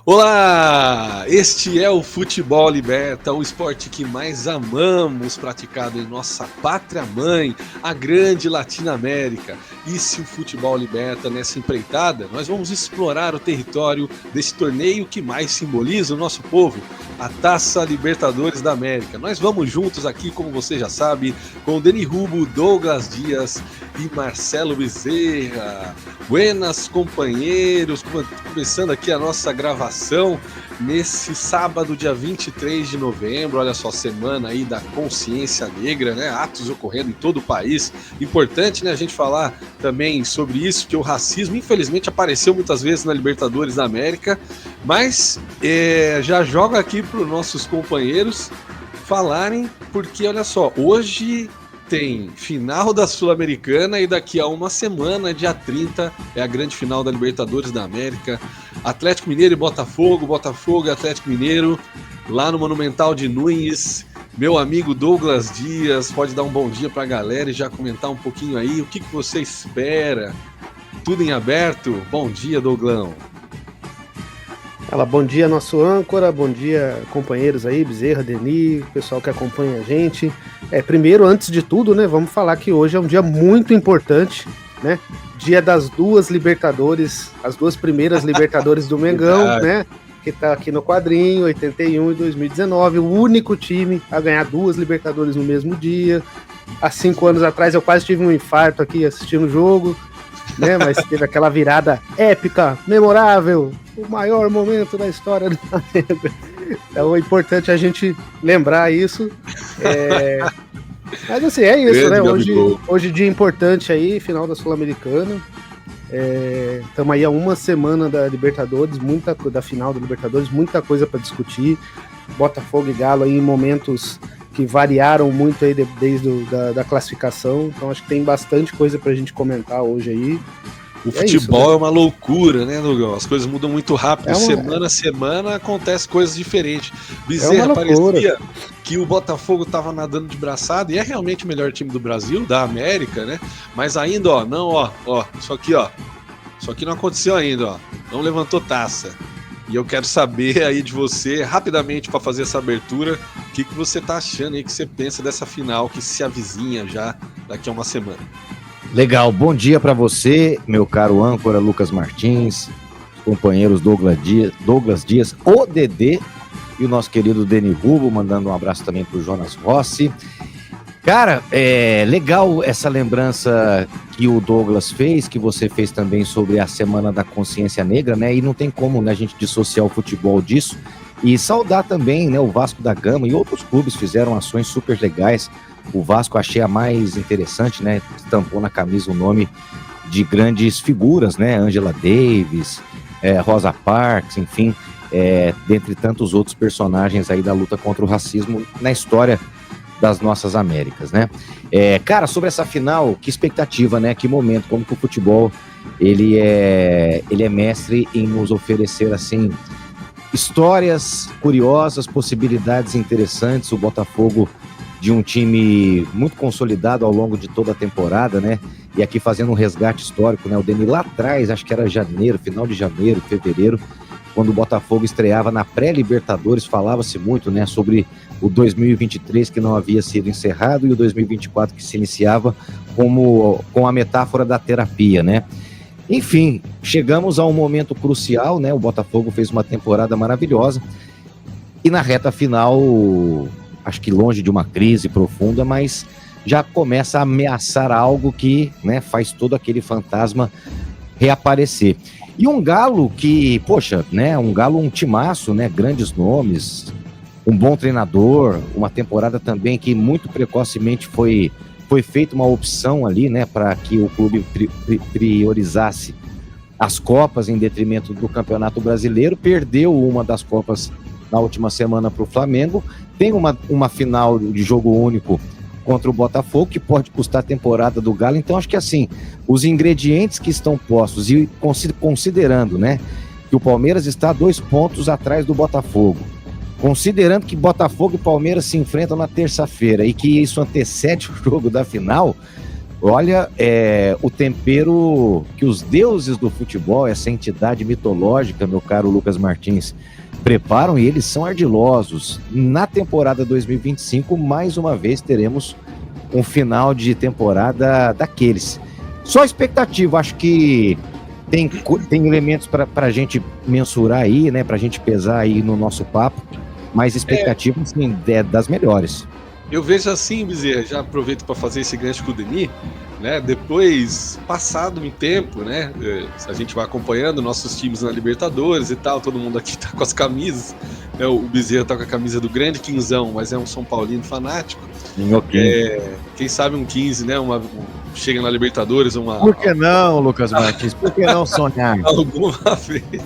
Olá! Este é o Futebol Liberta, o esporte que mais amamos praticado em nossa pátria-mãe, a grande Latinoamérica. E se o futebol liberta nessa empreitada, nós vamos explorar o território desse torneio que mais simboliza o nosso povo, a Taça Libertadores da América. Nós vamos juntos aqui, como você já sabe, com Deni Rubo, Douglas Dias e Marcelo Bezerra. Buenas, companheiros, começando aqui a nossa gravação nesse sábado, dia 23 de novembro, olha só, semana aí da consciência negra, né? Atos ocorrendo em todo o país. Importante, né, a gente falar também sobre isso, que o racismo, infelizmente, apareceu muitas vezes na Libertadores da América, mas já jogo aqui para os nossos companheiros falarem, porque, olha só, hoje tem final da Sul-Americana e daqui a uma semana, dia 30, é a grande final da Libertadores da América. Atlético Mineiro e Botafogo, Botafogo e Atlético Mineiro, lá no Monumental de Nunes. Meu amigo Douglas Dias, pode dar um bom dia para a galera e já comentar um pouquinho aí, o que você espera? Tudo em aberto? Bom dia, Douglão. Fala, bom dia, nosso âncora, bom dia, companheiros aí, Bezerra, Deni, pessoal que acompanha a gente. Primeiro, antes de tudo, né, vamos falar que hoje é um dia muito importante, né? Dia das duas Libertadores, as duas primeiras Libertadores do Mengão, né? Que tá aqui no quadrinho, 81 e 2019, o único time a ganhar duas Libertadores no mesmo dia. Há 5 anos atrás eu quase tive um infarto aqui assistindo o jogo, né? Mas teve aquela virada épica, memorável, o maior momento da história do Flamengo. Então é importante a gente lembrar isso. Mas assim, é isso, né? Hoje dia importante aí, final da Sul-Americana. Estamos aí há uma semana da Libertadores, da final da Libertadores, muita coisa para discutir. Botafogo e Galo aí em momentos que variaram muito aí desde da classificação. Então acho que tem bastante coisa pra gente comentar hoje aí. O futebol é uma loucura, né, Dugão? As coisas mudam muito rápido. Semana a semana acontece coisas diferentes. Bezerra, parecia que o Botafogo estava nadando de braçada e é realmente o melhor time do Brasil, da América, né? Mas ainda, isso aqui não aconteceu ainda, não levantou taça. E eu quero saber aí de você, rapidamente, para fazer essa abertura, o que você tá achando aí, que você pensa dessa final que se avizinha já daqui a uma semana. Legal, bom dia para você, meu caro âncora Lucas Martins, companheiros Douglas Dias, o Dedê e o nosso querido Deni Rubo, mandando um abraço também pro Jonas Rossi. Cara, legal essa lembrança que o Douglas fez, que você fez também sobre a Semana da Consciência Negra, né? E não tem como, né, a gente dissociar o futebol disso. E saudar também, né, o Vasco da Gama e outros clubes fizeram ações super legais. O Vasco achei a mais interessante, né? Estampou na camisa o nome de grandes figuras, né? Angela Davis, Rosa Parks, enfim, dentre tantos outros personagens aí da luta contra o racismo na história das nossas Américas, né? Cara, sobre essa final, que expectativa, né? Que momento, como que o futebol ele é mestre em nos oferecer, assim, histórias curiosas, possibilidades interessantes. O Botafogo de um time muito consolidado ao longo de toda a temporada, né? E aqui fazendo um resgate histórico, né? O Deni lá atrás, acho que era janeiro, final de janeiro, fevereiro, quando o Botafogo estreava na pré-Libertadores, falava-se muito, né, sobre o 2023 que não havia sido encerrado e o 2024 que se iniciava com a metáfora da terapia, né? Enfim, chegamos a um momento crucial, né? O Botafogo fez uma temporada maravilhosa e na reta final, acho que longe de uma crise profunda, mas já começa a ameaçar algo que, né, faz todo aquele fantasma reaparecer. E um Galo que, poxa, né, um timaço, né, grandes nomes, um bom treinador, uma temporada também que muito precocemente foi feita uma opção ali, né, para que o clube priorizasse as Copas em detrimento do Campeonato Brasileiro, perdeu uma das Copas na última semana para o Flamengo, tem uma final de jogo único contra o Botafogo, que pode custar a temporada do Galo. Então acho que assim, os ingredientes que estão postos, e considerando, né, que o Palmeiras está 2 pontos atrás do Botafogo, considerando que Botafogo e Palmeiras se enfrentam na terça-feira e que isso antecede o jogo da final, Olha, o tempero que os deuses do futebol, essa entidade mitológica, meu caro Lucas Martins, preparam, e eles são ardilosos. Na temporada 2025, mais uma vez, teremos um final de temporada daqueles. Só expectativa, acho que tem elementos para a gente mensurar aí, né, para a gente pesar aí no nosso papo, mas expectativa, assim, é das melhores. Eu vejo assim, Bezerra, já aproveito para fazer esse gancho com o Denis, né? Depois, passado um tempo, né? A gente vai acompanhando nossos times na Libertadores e tal, todo mundo aqui tá com as camisas, né? O Bezerra tá com a camisa do grande Quinzão, mas é um São Paulino fanático. Quem sabe um 15, né? Chega na Libertadores, Por que não, Lucas Martins? Por que não sonhar? Alguma vez.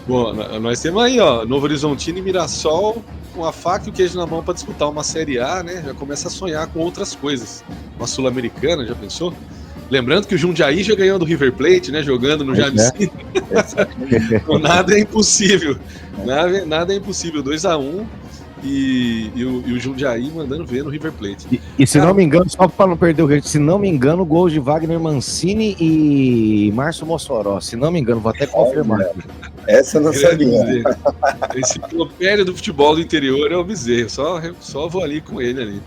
Bom, nós temos aí, ó, Novo Horizontino e Mirassol com a faca e o queijo na mão para disputar uma Série A, né? Já começa a sonhar com outras coisas. Uma Sul-Americana, já pensou? Lembrando que o Jundiaí já ganhou do River Plate, né? Jogando no Jaime Sintra. Nada é impossível. Nada é impossível. 2-1 e o Jundiaí mandando ver no River Plate. E se não me engano, só para não perder o ritmo, se não me engano, gols de Wagner Mancini e Márcio Mossoró. Se não me engano, vou até confirmar. Essa eu não sabia. Esse enciclopédia do futebol do interior é o Bezerra. Só vou ali com ele ali.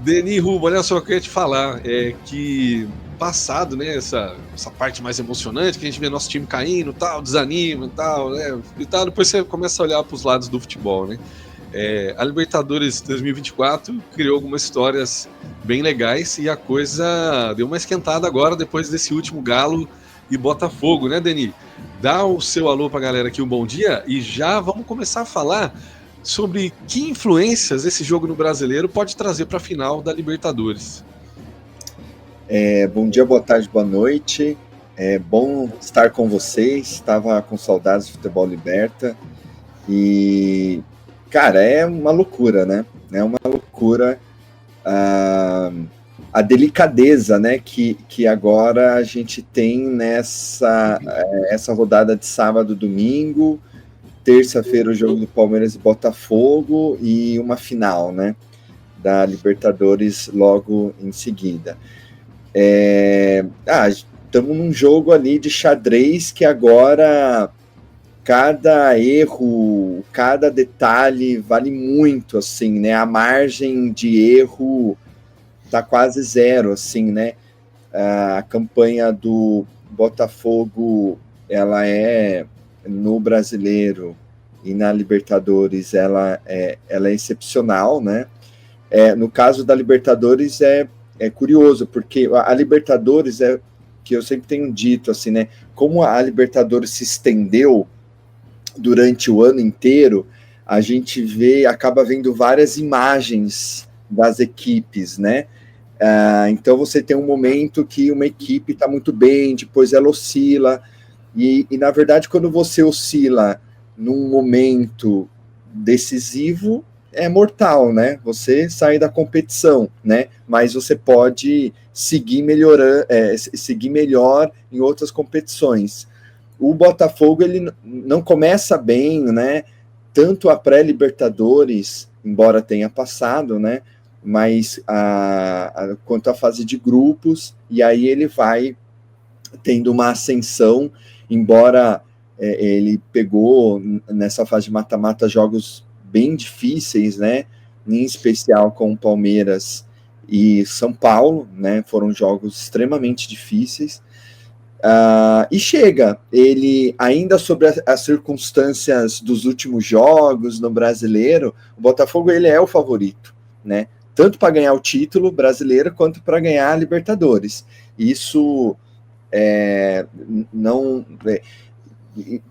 Denis Rubo, olha só o que eu queria te falar. É que passado, né, essa parte mais emocionante, que a gente vê nosso time caindo, tal, desanima, tal, né, e tal, depois você começa a olhar para os lados do futebol, né? A Libertadores 2024 criou algumas histórias bem legais e a coisa deu uma esquentada agora depois desse último Galo e Botafogo, né, Denis? Dá o seu alô pra galera aqui, um bom dia, e já vamos começar a falar sobre que influências esse jogo no Brasileiro pode trazer para a final da Libertadores. Bom dia, boa tarde, boa noite. É bom estar com vocês. Estava com saudades do futebol liberta. E, cara, é uma loucura, né? É uma loucura a delicadeza, né, que agora a gente tem nessa essa rodada de sábado, domingo, terça-feira o jogo do Palmeiras e Botafogo e uma final, né, da Libertadores logo em seguida. Estamos num jogo ali de xadrez que agora cada erro, cada detalhe vale muito, assim, né? A margem de erro tá quase zero, assim, né? A campanha do Botafogo, ela é no Brasileiro e na Libertadores, ela é excepcional, né? No caso da Libertadores é curioso, porque a Libertadores que eu sempre tenho dito, assim, né? Como a Libertadores se estendeu durante o ano inteiro, a gente acaba vendo várias imagens das equipes, né? Então você tem um momento que uma equipe está muito bem, depois ela oscila, e na verdade quando você oscila num momento decisivo, é mortal, né? Você sai da competição, né? Mas você pode seguir melhorando, seguir melhor em outras competições. O Botafogo, ele não começa bem, né? Tanto a pré-Libertadores, embora tenha passado, né? Mas quanto à fase de grupos, e aí ele vai tendo uma ascensão, embora ele pegou nessa fase de mata-mata jogos bem difíceis, né? Em especial com Palmeiras e São Paulo, né? Foram jogos extremamente difíceis. E chega, ele ainda sobre as circunstâncias dos últimos jogos no Brasileiro, o Botafogo ele é o favorito, né? Tanto para ganhar o título brasileiro quanto para ganhar a Libertadores. Isso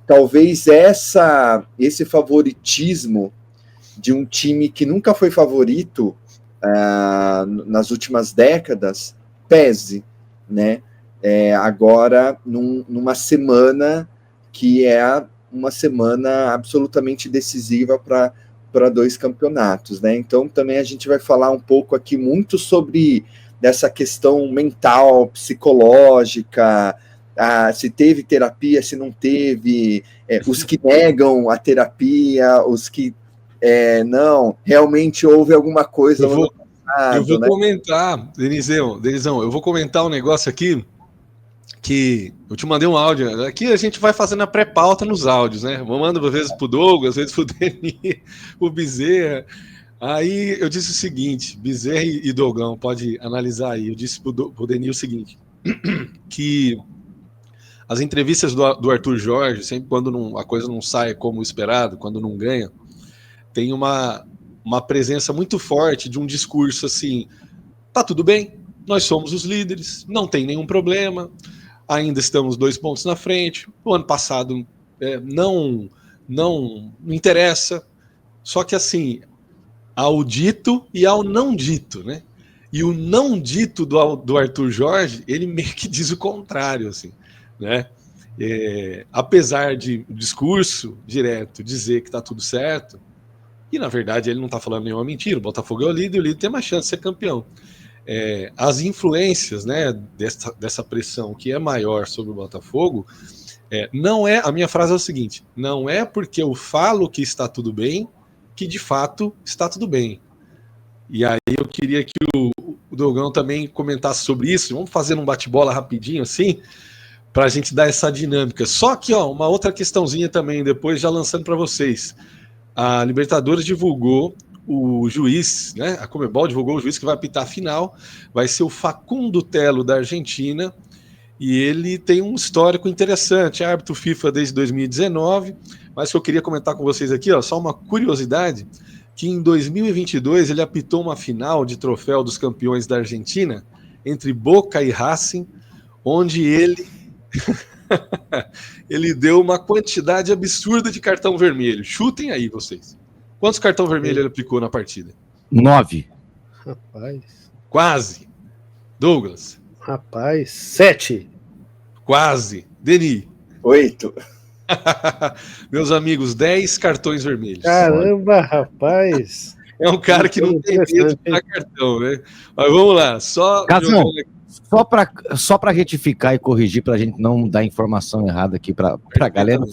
talvez esse favoritismo de um time que nunca foi favorito nas últimas décadas pese, né? Agora numa semana que é uma semana absolutamente decisiva para dois campeonatos, né? Então também a gente vai falar um pouco aqui muito sobre dessa questão mental, psicológica, se teve terapia, se não teve, os que negam a terapia, os que não, realmente houve alguma coisa. Eu vou né? comentar, Denizão, eu vou comentar um negócio aqui que eu te mandei um áudio. Aqui a gente vai fazendo a pré-pauta nos áudios, né? Eu mando às vezes pro Douglas, às vezes pro Denis, pro Bezerra. Aí eu disse o seguinte, Bezerra e Dogão, pode analisar aí. Eu disse pro Denis o seguinte, que as entrevistas do Arthur Jorge, sempre quando a coisa não sai como esperado, quando não ganha, tem uma presença muito forte de um discurso assim, tá tudo bem, nós somos os líderes, não tem nenhum problema, ainda estamos 2 pontos na frente, o ano passado não interessa, só que assim, ao dito e ao não dito, né? E o não dito do Arthur Jorge, ele meio que diz o contrário, assim, né? Apesar de o discurso direto dizer que tá tudo certo, e na verdade ele não tá falando nenhuma mentira, o Botafogo é o líder tem mais chance de ser campeão. As influências, né, dessa pressão que é maior sobre o Botafogo, não é, a minha frase é o seguinte, não é porque eu falo que está tudo bem, que de fato está tudo bem. E aí eu queria que o Dogão também comentasse sobre isso. Vamos fazer um bate-bola rapidinho assim, para a gente dar essa dinâmica. Só que uma outra questãozinha também, depois já lançando para vocês. A Libertadores divulgou o juiz, né? A Conmebol divulgou o juiz que vai apitar a final. Vai ser o Facundo Telo da Argentina. E ele tem um histórico interessante, árbitro FIFA desde 2019, mas que eu queria comentar com vocês aqui, só uma curiosidade, que em 2022 ele apitou uma final de troféu dos campeões da Argentina, entre Boca e Racing, onde ele deu uma quantidade absurda de cartão vermelho. Chutem aí vocês. Quantos cartão vermelho ele aplicou na partida? 9. Rapaz. Quase. Douglas. Rapaz, 7. Quase. Denis. 8. Meus amigos, 10 cartões vermelhos. Caramba, rapaz. É um cara que não tem medo de dar cartão, né? Mas vamos lá, Casão, só para retificar e corrigir, para a gente não dar informação errada aqui para a galera,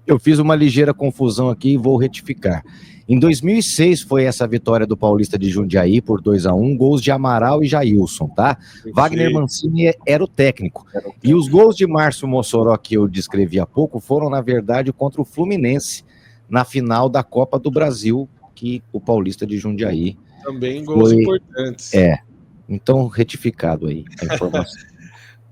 eu fiz uma ligeira confusão aqui e vou retificar. Em 2006 foi essa vitória do Paulista de Jundiaí por 2-1, gols de Amaral e Jailson, tá? Perfeito. Wagner Mancini era o técnico. E os gols de Márcio Mossoró, que eu descrevi há pouco, foram, na verdade, contra o Fluminense, na final da Copa do Brasil, que o Paulista de Jundiaí... Também gols importantes. Então, retificado aí a informação.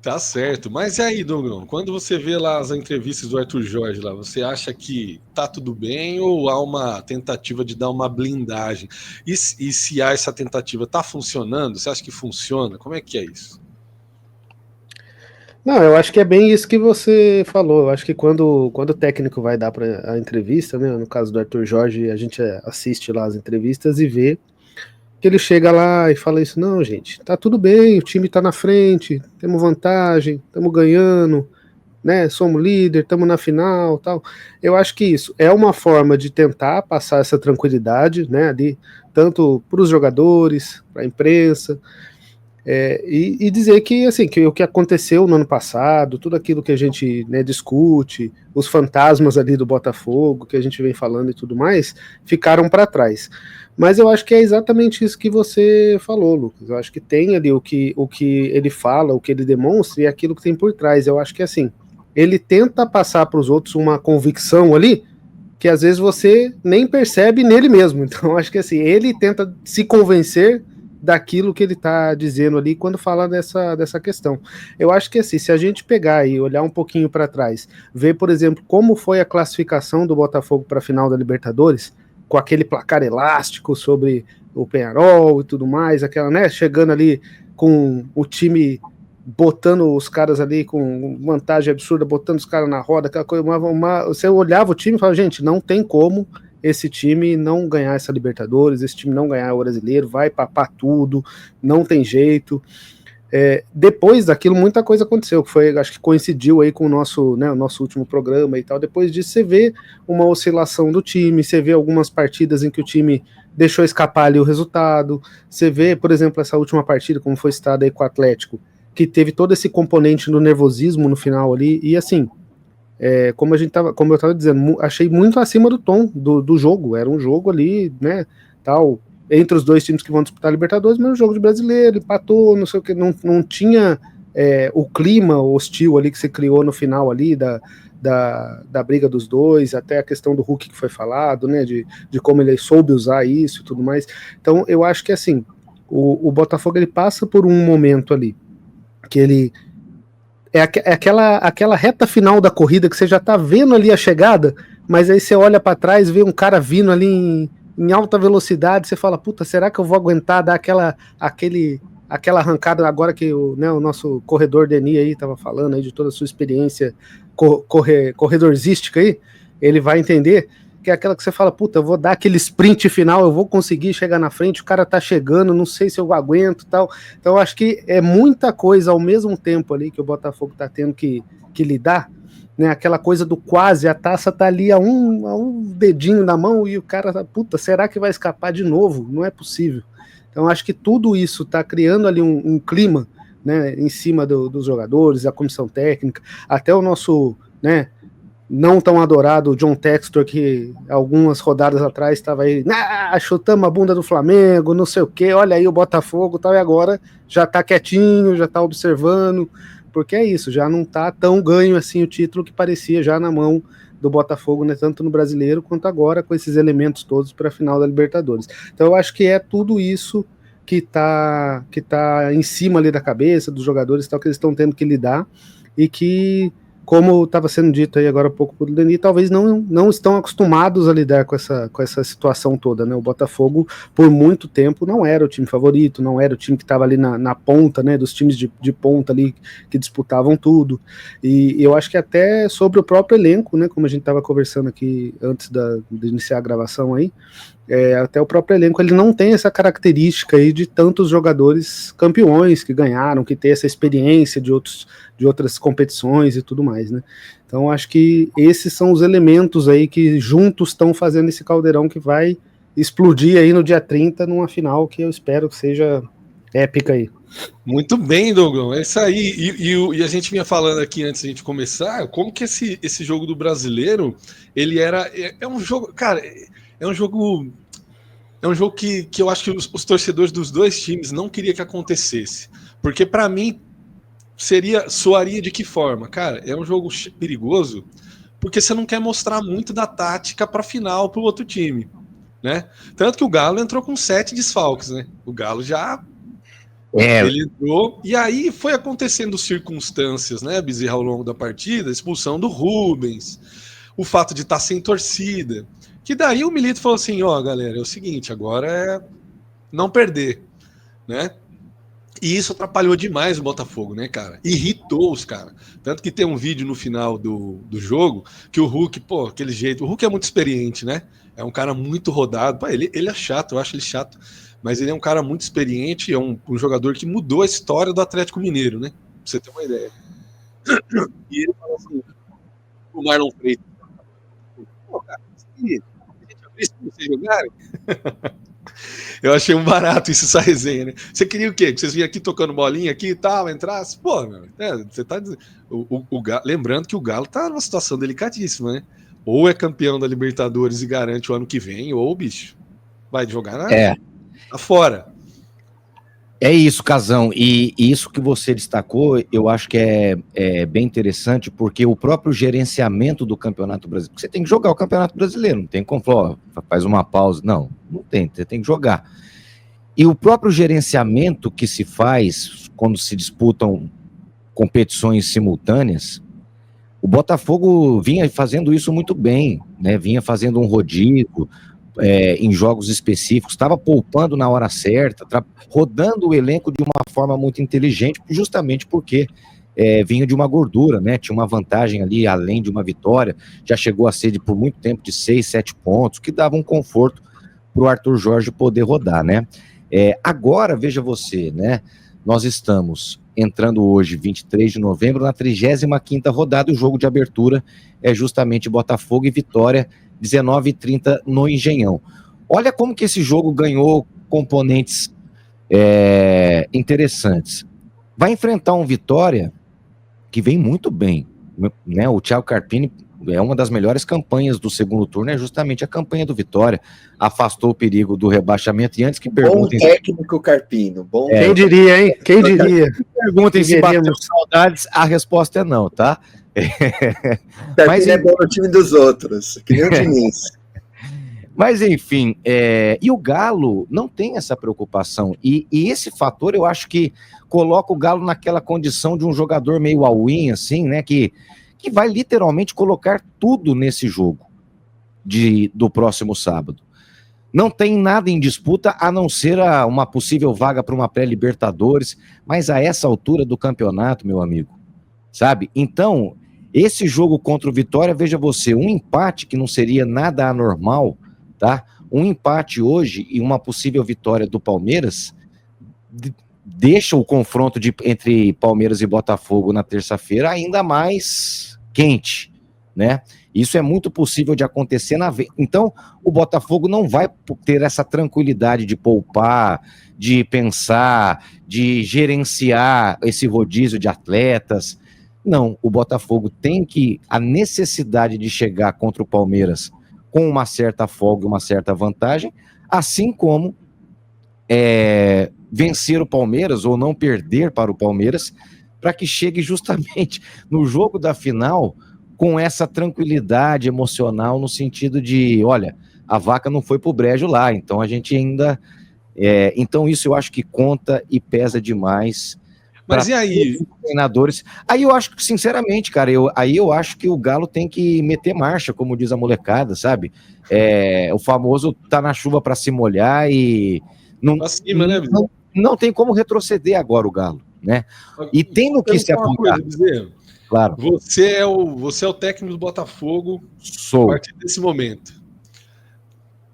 Tá certo. Mas e aí, Douglas, quando você vê lá as entrevistas do Arthur Jorge lá, você acha que tá tudo bem ou há uma tentativa de dar uma blindagem? E se há essa tentativa, tá funcionando? Você acha que funciona? Como é que é isso? Não, eu acho que é bem isso que você falou. Eu acho que quando o técnico vai dar para a entrevista, né, no caso do Arthur Jorge, a gente assiste lá as entrevistas e vê que ele chega lá e fala isso, não, gente, tá tudo bem, o time tá na frente, temos vantagem, estamos ganhando, né, somos líder, estamos na final, tal. Eu acho que isso é uma forma de tentar passar essa tranquilidade, né, ali, tanto para os jogadores, para a imprensa, e dizer que, assim, que o que aconteceu no ano passado, tudo aquilo que a gente, né, discute, os fantasmas ali do Botafogo, que a gente vem falando e tudo mais, ficaram para trás. Mas eu acho que é exatamente isso que você falou, Lucas. Eu acho que tem ali o que ele fala, o que ele demonstra e aquilo que tem por trás. Eu acho que, assim, ele tenta passar para os outros uma convicção ali que às vezes você nem percebe nele mesmo. Então, eu acho que, assim, ele tenta se convencer daquilo que ele está dizendo ali quando fala dessa questão. Eu acho que, assim, se a gente pegar e olhar um pouquinho para trás, ver, por exemplo, como foi a classificação do Botafogo para a final da Libertadores, com aquele placar elástico sobre o Peñarol e tudo mais, aquela, né, chegando ali com o time botando os caras ali com vantagem absurda, botando os caras na roda, aquela coisa, você olhava o time e falava, gente, não tem como esse time não ganhar essa Libertadores, esse time não ganhar o Brasileiro, vai papar tudo, não tem jeito. Depois daquilo, muita coisa aconteceu, que foi, acho que coincidiu aí com o nosso último programa e tal. Depois disso, você vê uma oscilação do time, você vê algumas partidas em que o time deixou escapar ali o resultado, você vê, por exemplo, essa última partida, como foi citada aí com o Atlético, que teve todo esse componente do nervosismo no final ali, e assim, como eu tava dizendo, achei muito acima do tom do jogo, era um jogo ali, né, tal, entre os dois times que vão disputar a Libertadores, mas no jogo de brasileiro, empatou, não sei o que, não tinha o clima hostil ali que você criou no final ali da briga dos dois, até a questão do Hulk que foi falado, né, de como ele soube usar isso e tudo mais. Então eu acho que assim, o Botafogo ele passa por um momento ali, que ele aquela reta final da corrida que você já tá vendo ali a chegada, mas aí você olha para trás, vê um cara vindo ali em alta velocidade, você fala, puta, será que eu vou aguentar dar aquela arrancada agora que o nosso corredor Denis aí tava falando aí de toda a sua experiência corredorzística aí, ele vai entender que é aquela que você fala, puta, eu vou dar aquele sprint final, eu vou conseguir chegar na frente, o cara tá chegando, não sei se eu aguento e tal. Então eu acho que é muita coisa ao mesmo tempo ali que o Botafogo tá tendo que lidar, né? Aquela coisa do quase, a taça tá ali a um dedinho na mão e o cara tá, puta, será que vai escapar de novo? Não é possível. Então acho que tudo isso tá criando ali um clima, né, em cima dos jogadores, a comissão técnica, até o nosso, né, não tão adorado John Textor, que algumas rodadas atrás estava aí, chutamos a bunda do Flamengo, não sei o que, olha aí o Botafogo tal, e agora já tá quietinho, já tá observando, porque é isso, já não tá tão ganho assim o título que parecia já na mão do Botafogo, né, tanto no Brasileiro quanto agora com esses elementos todos para a final da Libertadores. Então eu acho que é tudo isso que tá em cima ali da cabeça dos jogadores, tal, que eles estão tendo que lidar, e que, como estava sendo dito aí agora há pouco por Denis, talvez não estão acostumados a lidar com essa situação toda, né? O Botafogo, por muito tempo, não era o time favorito, não era o time que estava ali na ponta, né? Dos times de ponta ali que disputavam tudo. E eu acho que até sobre o próprio elenco, né? Como a gente estava conversando aqui antes de iniciar a gravação aí, até o próprio elenco ele não tem essa característica aí de tantos jogadores campeões que ganharam, que tem essa experiência de outras competições e tudo mais, né? Então acho que esses são os elementos aí que juntos estão fazendo esse caldeirão que vai explodir aí no dia 30 numa final que eu espero que seja épica aí. Muito bem, Douglas, é isso aí. E a gente vinha falando aqui antes de a gente começar, como que esse jogo do Brasileiro, ele é um jogo, cara, é um jogo que eu acho que os torcedores dos dois times não queriam que acontecesse. Porque para mim soaria de que forma? Cara, é um jogo perigoso porque você não quer mostrar muito da tática para final para o outro time, né? Tanto que o Galo entrou com 7 desfalques, né? O Galo já ele entrou, e aí foi acontecendo circunstâncias, né, Bezerra, ao longo da partida, a expulsão do Rubens, o fato de estar sem torcida. Que daí o Milito falou assim, galera, é o seguinte, agora é não perder, né? E isso atrapalhou demais o Botafogo, né, cara? Irritou os caras. Tanto que tem um vídeo no final do jogo que o Hulk, aquele jeito... O Hulk é muito experiente, né? É um cara muito rodado. Ele é chato, eu acho ele chato. Mas ele é um cara muito experiente, é um jogador que mudou a história do Atlético Mineiro, né? Pra você ter uma ideia. E ele fala assim, o Marlon Freitas, cara, vocês jogarem? Eu achei um barato essa resenha, né? Você queria o quê? Que vocês vinham aqui tocando bolinha aqui e tal, entrasse? Você tá dizendo. Lembrando que o Galo tá numa situação delicadíssima, né? Ou é campeão da Libertadores e garante o ano que vem, ou, bicho, vai jogar fora. É isso, Casão, e isso que você destacou, eu acho que é bem interessante, porque o próprio gerenciamento do Campeonato Brasileiro, você tem que jogar o Campeonato Brasileiro, não tem como falar, faz uma pausa, não tem, você tem que jogar. E o próprio gerenciamento que se faz quando se disputam competições simultâneas, o Botafogo vinha fazendo isso muito bem, né? Vinha fazendo um rodízio, em jogos específicos, estava poupando na hora certa, rodando o elenco de uma forma muito inteligente, justamente porque vinha de uma gordura, né? Tinha uma vantagem ali, além de uma vitória, já chegou a ser por muito tempo de 6, 7 pontos, que dava um conforto para o Arthur Jorge poder rodar, né? Agora, veja você, né? Nós estamos entrando hoje, 23 de novembro, na 35ª rodada, o jogo de abertura é justamente Botafogo e Vitória, 19h30 no Engenhão. Olha como que esse jogo ganhou componentes interessantes. Vai enfrentar um Vitória que vem muito bem, né? O Thiago Carpini É uma das melhores campanhas do segundo turno, é justamente a campanha do Vitória. Afastou o perigo do rebaixamento. E antes que Bom perguntem... técnico, Carpino. Bom Quem diria, hein? Quem diria? Perguntem se bateu Queríamos. saudades, a resposta é não, tá? Carpino Mas, é bom no time dos outros, que nem o Diniz. Mas enfim, e o Galo não tem essa preocupação. E esse fator eu acho que coloca o Galo naquela condição de um jogador meio all-in, assim, né? Que vai literalmente colocar tudo nesse jogo do próximo sábado. Não tem nada em disputa a não ser uma possível vaga para uma pré-Libertadores, mas a essa altura do campeonato, meu amigo, sabe? Então, esse jogo contra o Vitória, veja você, um empate que não seria nada anormal, tá? Um empate hoje e uma possível vitória do Palmeiras deixa o confronto entre Palmeiras e Botafogo na terça-feira ainda mais quente, né? Isso é muito possível de acontecer Então, o Botafogo não vai ter essa tranquilidade de poupar, de pensar, de gerenciar esse rodízio de atletas. Não, o Botafogo tem a necessidade de chegar contra o Palmeiras com uma certa folga, uma certa vantagem, assim como vencer o Palmeiras ou não perder para o Palmeiras, para que chegue justamente no jogo da final com essa tranquilidade emocional no sentido de, olha, a vaca não foi pro brejo lá, então a gente ainda... então isso eu acho que conta e pesa demais. Mas e aí? Treinadores. Aí eu acho que, sinceramente, cara, eu acho que o Galo tem que meter marcha, como diz a molecada, sabe? O famoso tá na chuva para se molhar e não, cima, né, não tem como retroceder agora o Galo, né? E tem no que se apoiar. Claro. Você é o técnico do Botafogo. Sou. A partir desse momento.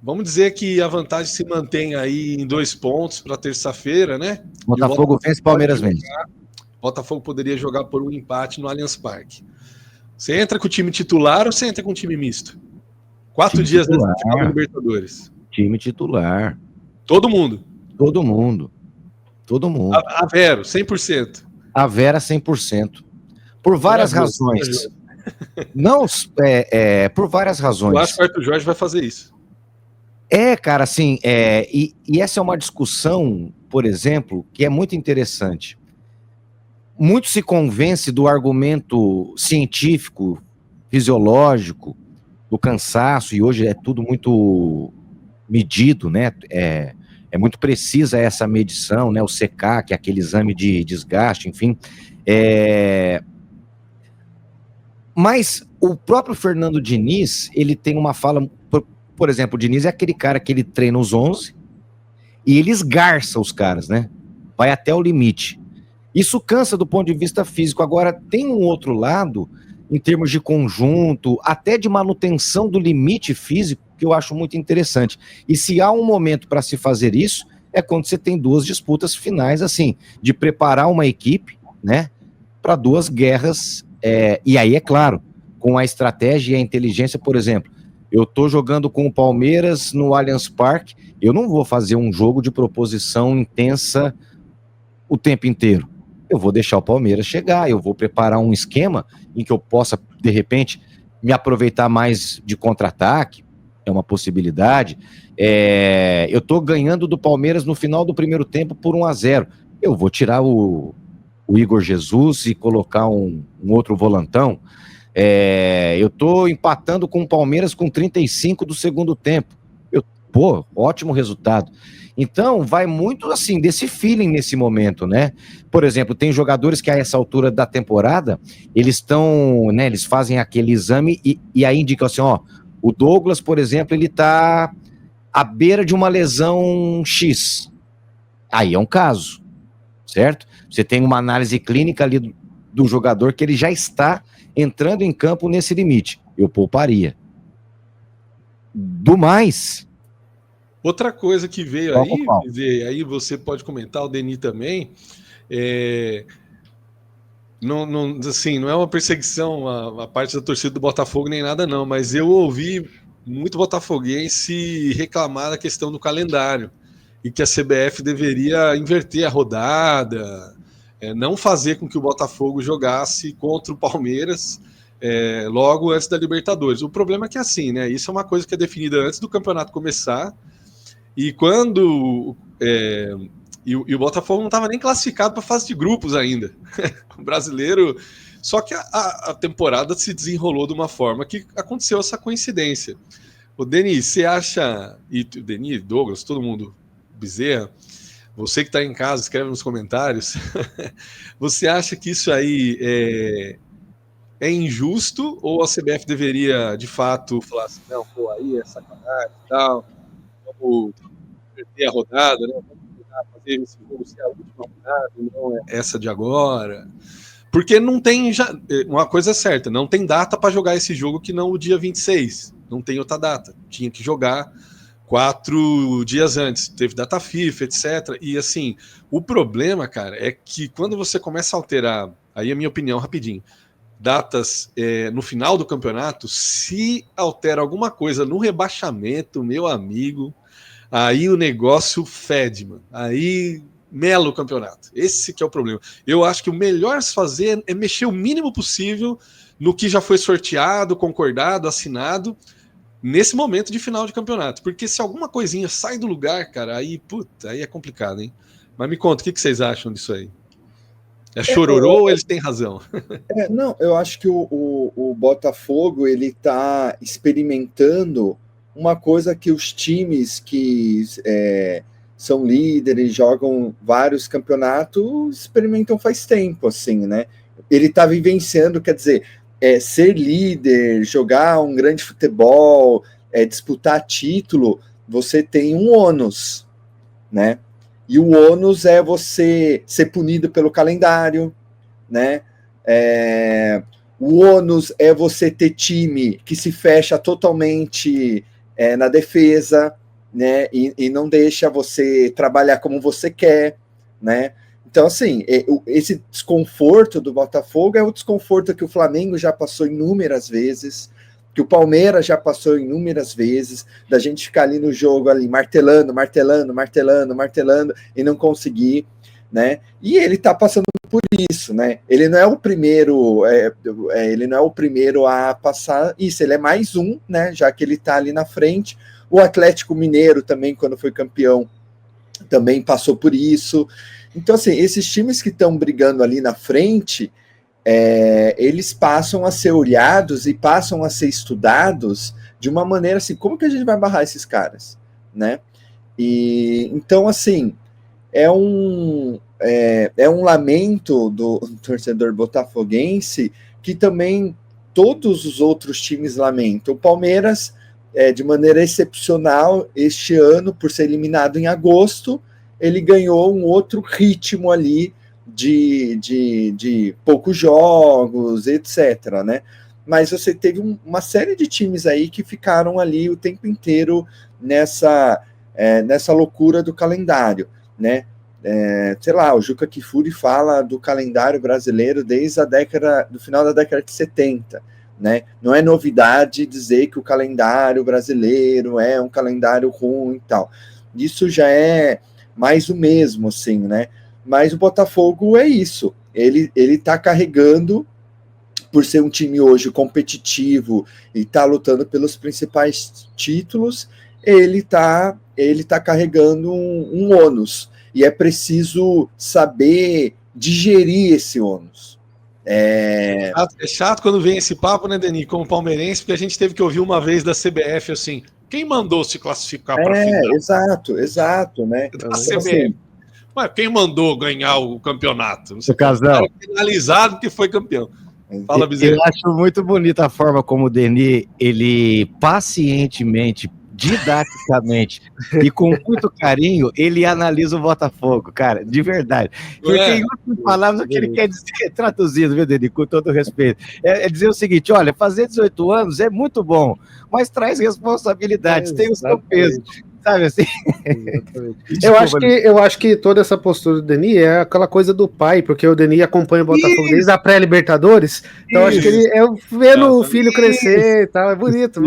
Vamos dizer que a vantagem se mantém aí em 2 pontos para terça-feira, né? Botafogo vence, Palmeiras vence. Botafogo poderia jogar por um empate no Allianz Parque. Você entra com o time titular ou você entra com o time misto? 4 dias antes do final da Libertadores. Time titular. Todo mundo. Todo mundo. Todo mundo. A Vero, 100%. A Vera, 100%. Por várias razões. Não, por várias razões. Eu acho que o Arthur Jorge vai fazer isso. Cara, assim, e essa é uma discussão, por exemplo, que é muito interessante. Muito se convence do argumento científico, fisiológico, do cansaço, e hoje é tudo muito medido, né? É muito precisa essa medição, né? O CK, que é aquele exame de desgaste, enfim. Mas o próprio Fernando Diniz, ele tem uma fala... Por exemplo, o Diniz é aquele cara que ele treina os 11 e ele esgarça os caras, né? Vai até o limite. Isso cansa do ponto de vista físico. Agora, tem um outro lado, em termos de conjunto, até de manutenção do limite físico, que eu acho muito interessante. E se há um momento para se fazer isso, é quando você tem 2 disputas finais, assim, de preparar uma equipe, né, para 2 guerras. E aí, é claro, com a estratégia e a inteligência, por exemplo, eu estou jogando com o Palmeiras no Allianz Parque, eu não vou fazer um jogo de proposição intensa o tempo inteiro. Eu vou deixar o Palmeiras chegar, eu vou preparar um esquema em que eu possa, de repente, me aproveitar mais de contra-ataque, é uma possibilidade. Eu estou ganhando do Palmeiras no final do primeiro tempo por 1-0. Eu vou tirar o Igor Jesus e colocar um outro volantão. Eu tô empatando com o Palmeiras com 35 do segundo tempo. Ótimo resultado. Então, vai muito assim, desse feeling nesse momento, né? Por exemplo, tem jogadores que a essa altura da temporada, eles estão, né, eles fazem aquele exame e aí indicam assim, ó, o Douglas, por exemplo, ele tá à beira de uma lesão X. Aí é um caso, certo? Você tem uma análise clínica ali do jogador que ele já está entrando em campo nesse limite. Eu pouparia. Do mais... Outra coisa que veio aí você pode comentar, o Denis também, não é uma perseguição a parte da torcida do Botafogo nem nada não, mas eu ouvi muito botafoguense reclamar da questão do calendário e que a CBF deveria inverter a rodada, não fazer com que o Botafogo jogasse contra o Palmeiras logo antes da Libertadores. O problema é que assim, né? Isso é uma coisa que é definida antes do campeonato começar, e quando e o Botafogo não estava nem classificado para a fase de grupos ainda. O brasileiro. Só que a temporada se desenrolou de uma forma que aconteceu essa coincidência. O Denis, você acha, e o Denis, Douglas, todo mundo, Bezerra, você que está em casa, escreve nos comentários, você acha que isso aí é injusto, ou a CBF deveria, de fato, falar assim, não, pô, aí é sacanagem e tal, vamos perder a rodada, né? Vamos fazer esse jogo ser a última rodada, não é essa de agora. Porque não tem, uma coisa é certa, não tem data para jogar esse jogo que não o dia 26, não tem outra data, tinha que jogar 4 dias antes, teve data FIFA, etc. E assim, o problema, cara, é que quando você começa a alterar, aí a minha opinião rapidinho, datas no final do campeonato, se altera alguma coisa no rebaixamento, meu amigo, aí o negócio fede, mano. Aí mela o campeonato. Esse que é o problema. Eu acho que o melhor a se fazer é mexer o mínimo possível no que já foi sorteado, concordado, assinado, nesse momento de final de campeonato. Porque se alguma coisinha sai do lugar, cara, aí, puta, aí é complicado, hein? Mas me conta, o que vocês acham disso aí? É chororô ou eles têm razão? Não, eu acho que o Botafogo, ele tá experimentando uma coisa que os times que são líderes, jogam vários campeonatos, experimentam faz tempo, assim, né? Ele tá vivenciando, quer dizer, ser líder, jogar um grande futebol, disputar título, você tem um ônus, né? E o ônus é você ser punido pelo calendário, né? O ônus é você ter time que se fecha totalmente na defesa, né? E não deixa você trabalhar como você quer, né? Então, assim, esse desconforto do Botafogo é o desconforto que o Flamengo já passou inúmeras vezes, que o Palmeiras já passou inúmeras vezes, da gente ficar ali no jogo, ali, martelando, e não conseguir, né? E ele tá passando por isso, né? Ele não é o primeiro, ele não é o primeiro a passar isso, ele é mais um, né? Já que ele tá ali na frente. O Atlético Mineiro também, quando foi campeão, também passou por isso. Então, assim, esses times que estão brigando ali na frente, eles passam a ser olhados e passam a ser estudados de uma maneira assim, como que a gente vai barrar esses caras, né? E então, assim, é um lamento do torcedor botafoguense que também todos os outros times lamentam. O Palmeiras, de maneira excepcional, este ano, por ser eliminado em agosto, ele ganhou um outro ritmo ali de poucos jogos, etc., né? Mas você teve uma série de times aí que ficaram ali o tempo inteiro nessa loucura do calendário, né? Sei lá, o Juca Kfouri fala do calendário brasileiro desde do final da década de 70, né? Não é novidade dizer que o calendário brasileiro é um calendário ruim e tal. Isso já é mais o mesmo, assim, né? Mas o Botafogo é isso. Ele tá carregando, por ser um time hoje competitivo e tá lutando pelos principais títulos, ele tá carregando um ônus. E é preciso saber digerir esse ônus. É chato quando vem esse papo, né, Denis, como palmeirense, porque a gente teve que ouvir uma vez da CBF assim, quem mandou se classificar para a final? Exato, né? Da CBF. Mas quem mandou ganhar o campeonato? Você casal. Finalizado que foi campeão. Fala, Bezerra. Eu acho muito bonita a forma como o Denis, ele pacientemente, didaticamente e com muito carinho, ele analisa o Botafogo, cara, de verdade. Porque em outras palavras, o que ele quer dizer, traduzido, viu, Denis, com todo respeito, é dizer o seguite: olha, fazer 18 anos é muito bom, mas traz responsabilidades, tem o seu peso. Sabe assim? Eu acho que toda essa postura do Denis é aquela coisa do pai, porque o Denis acompanha o Botafogo desde a pré-Libertadores, então acho que ele vendo o filho crescer e tal, é bonito.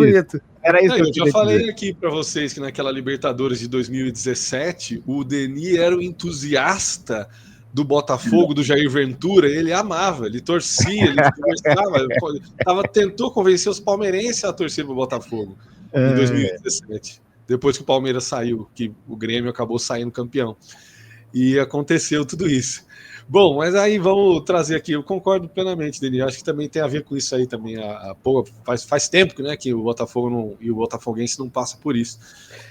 Era isso. Eu já falei aqui para vocês que naquela Libertadores de 2017, o Denis era o entusiasta do Botafogo, do Jair Ventura, ele amava, ele torcia, ele conversava, tentou convencer os palmeirenses a torcer para o Botafogo em 2017, depois que o Palmeiras saiu, que o Grêmio acabou saindo campeão. E aconteceu tudo isso. Bom, mas aí vamos trazer aqui, eu concordo plenamente, Denis, acho que também tem a ver com isso aí também, faz tempo, né, que o Botafogo e o botafoguense não passa por isso.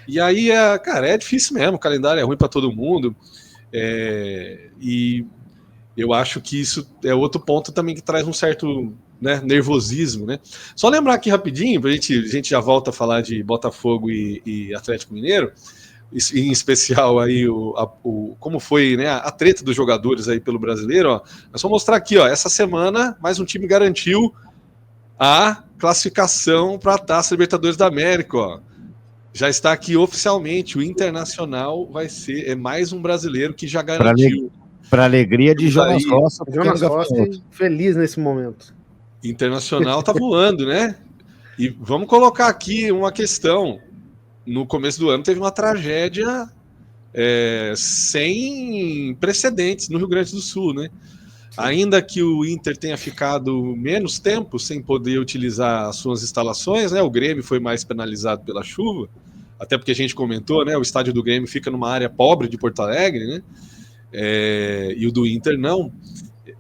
E aí, cara, é difícil mesmo, o calendário é ruim para todo mundo, e eu acho que isso é outro ponto também que traz um certo, né, nervosismo, né? Só lembrar aqui rapidinho, a gente já volta a falar de Botafogo e Atlético Mineiro, em especial aí como foi, né, a treta dos jogadores aí pelo Brasileiro, ó. Nós vamos mostrar aqui, ó, essa semana mais um time garantiu a classificação para a Taça Libertadores da América, ó. Já está aqui oficialmente, o Internacional vai ser mais um brasileiro que já garantiu. Para alegria de Jonas Roça. Jonas Roça feliz nesse momento. Internacional tá voando, né? E vamos colocar aqui uma questão. No começo do ano teve uma tragédia sem precedentes no Rio Grande do Sul, né? Ainda que o Inter tenha ficado menos tempo sem poder utilizar as suas instalações, né? O Grêmio foi mais penalizado pela chuva, até porque a gente comentou, né? O estádio do Grêmio fica numa área pobre de Porto Alegre, né? E o do Inter não,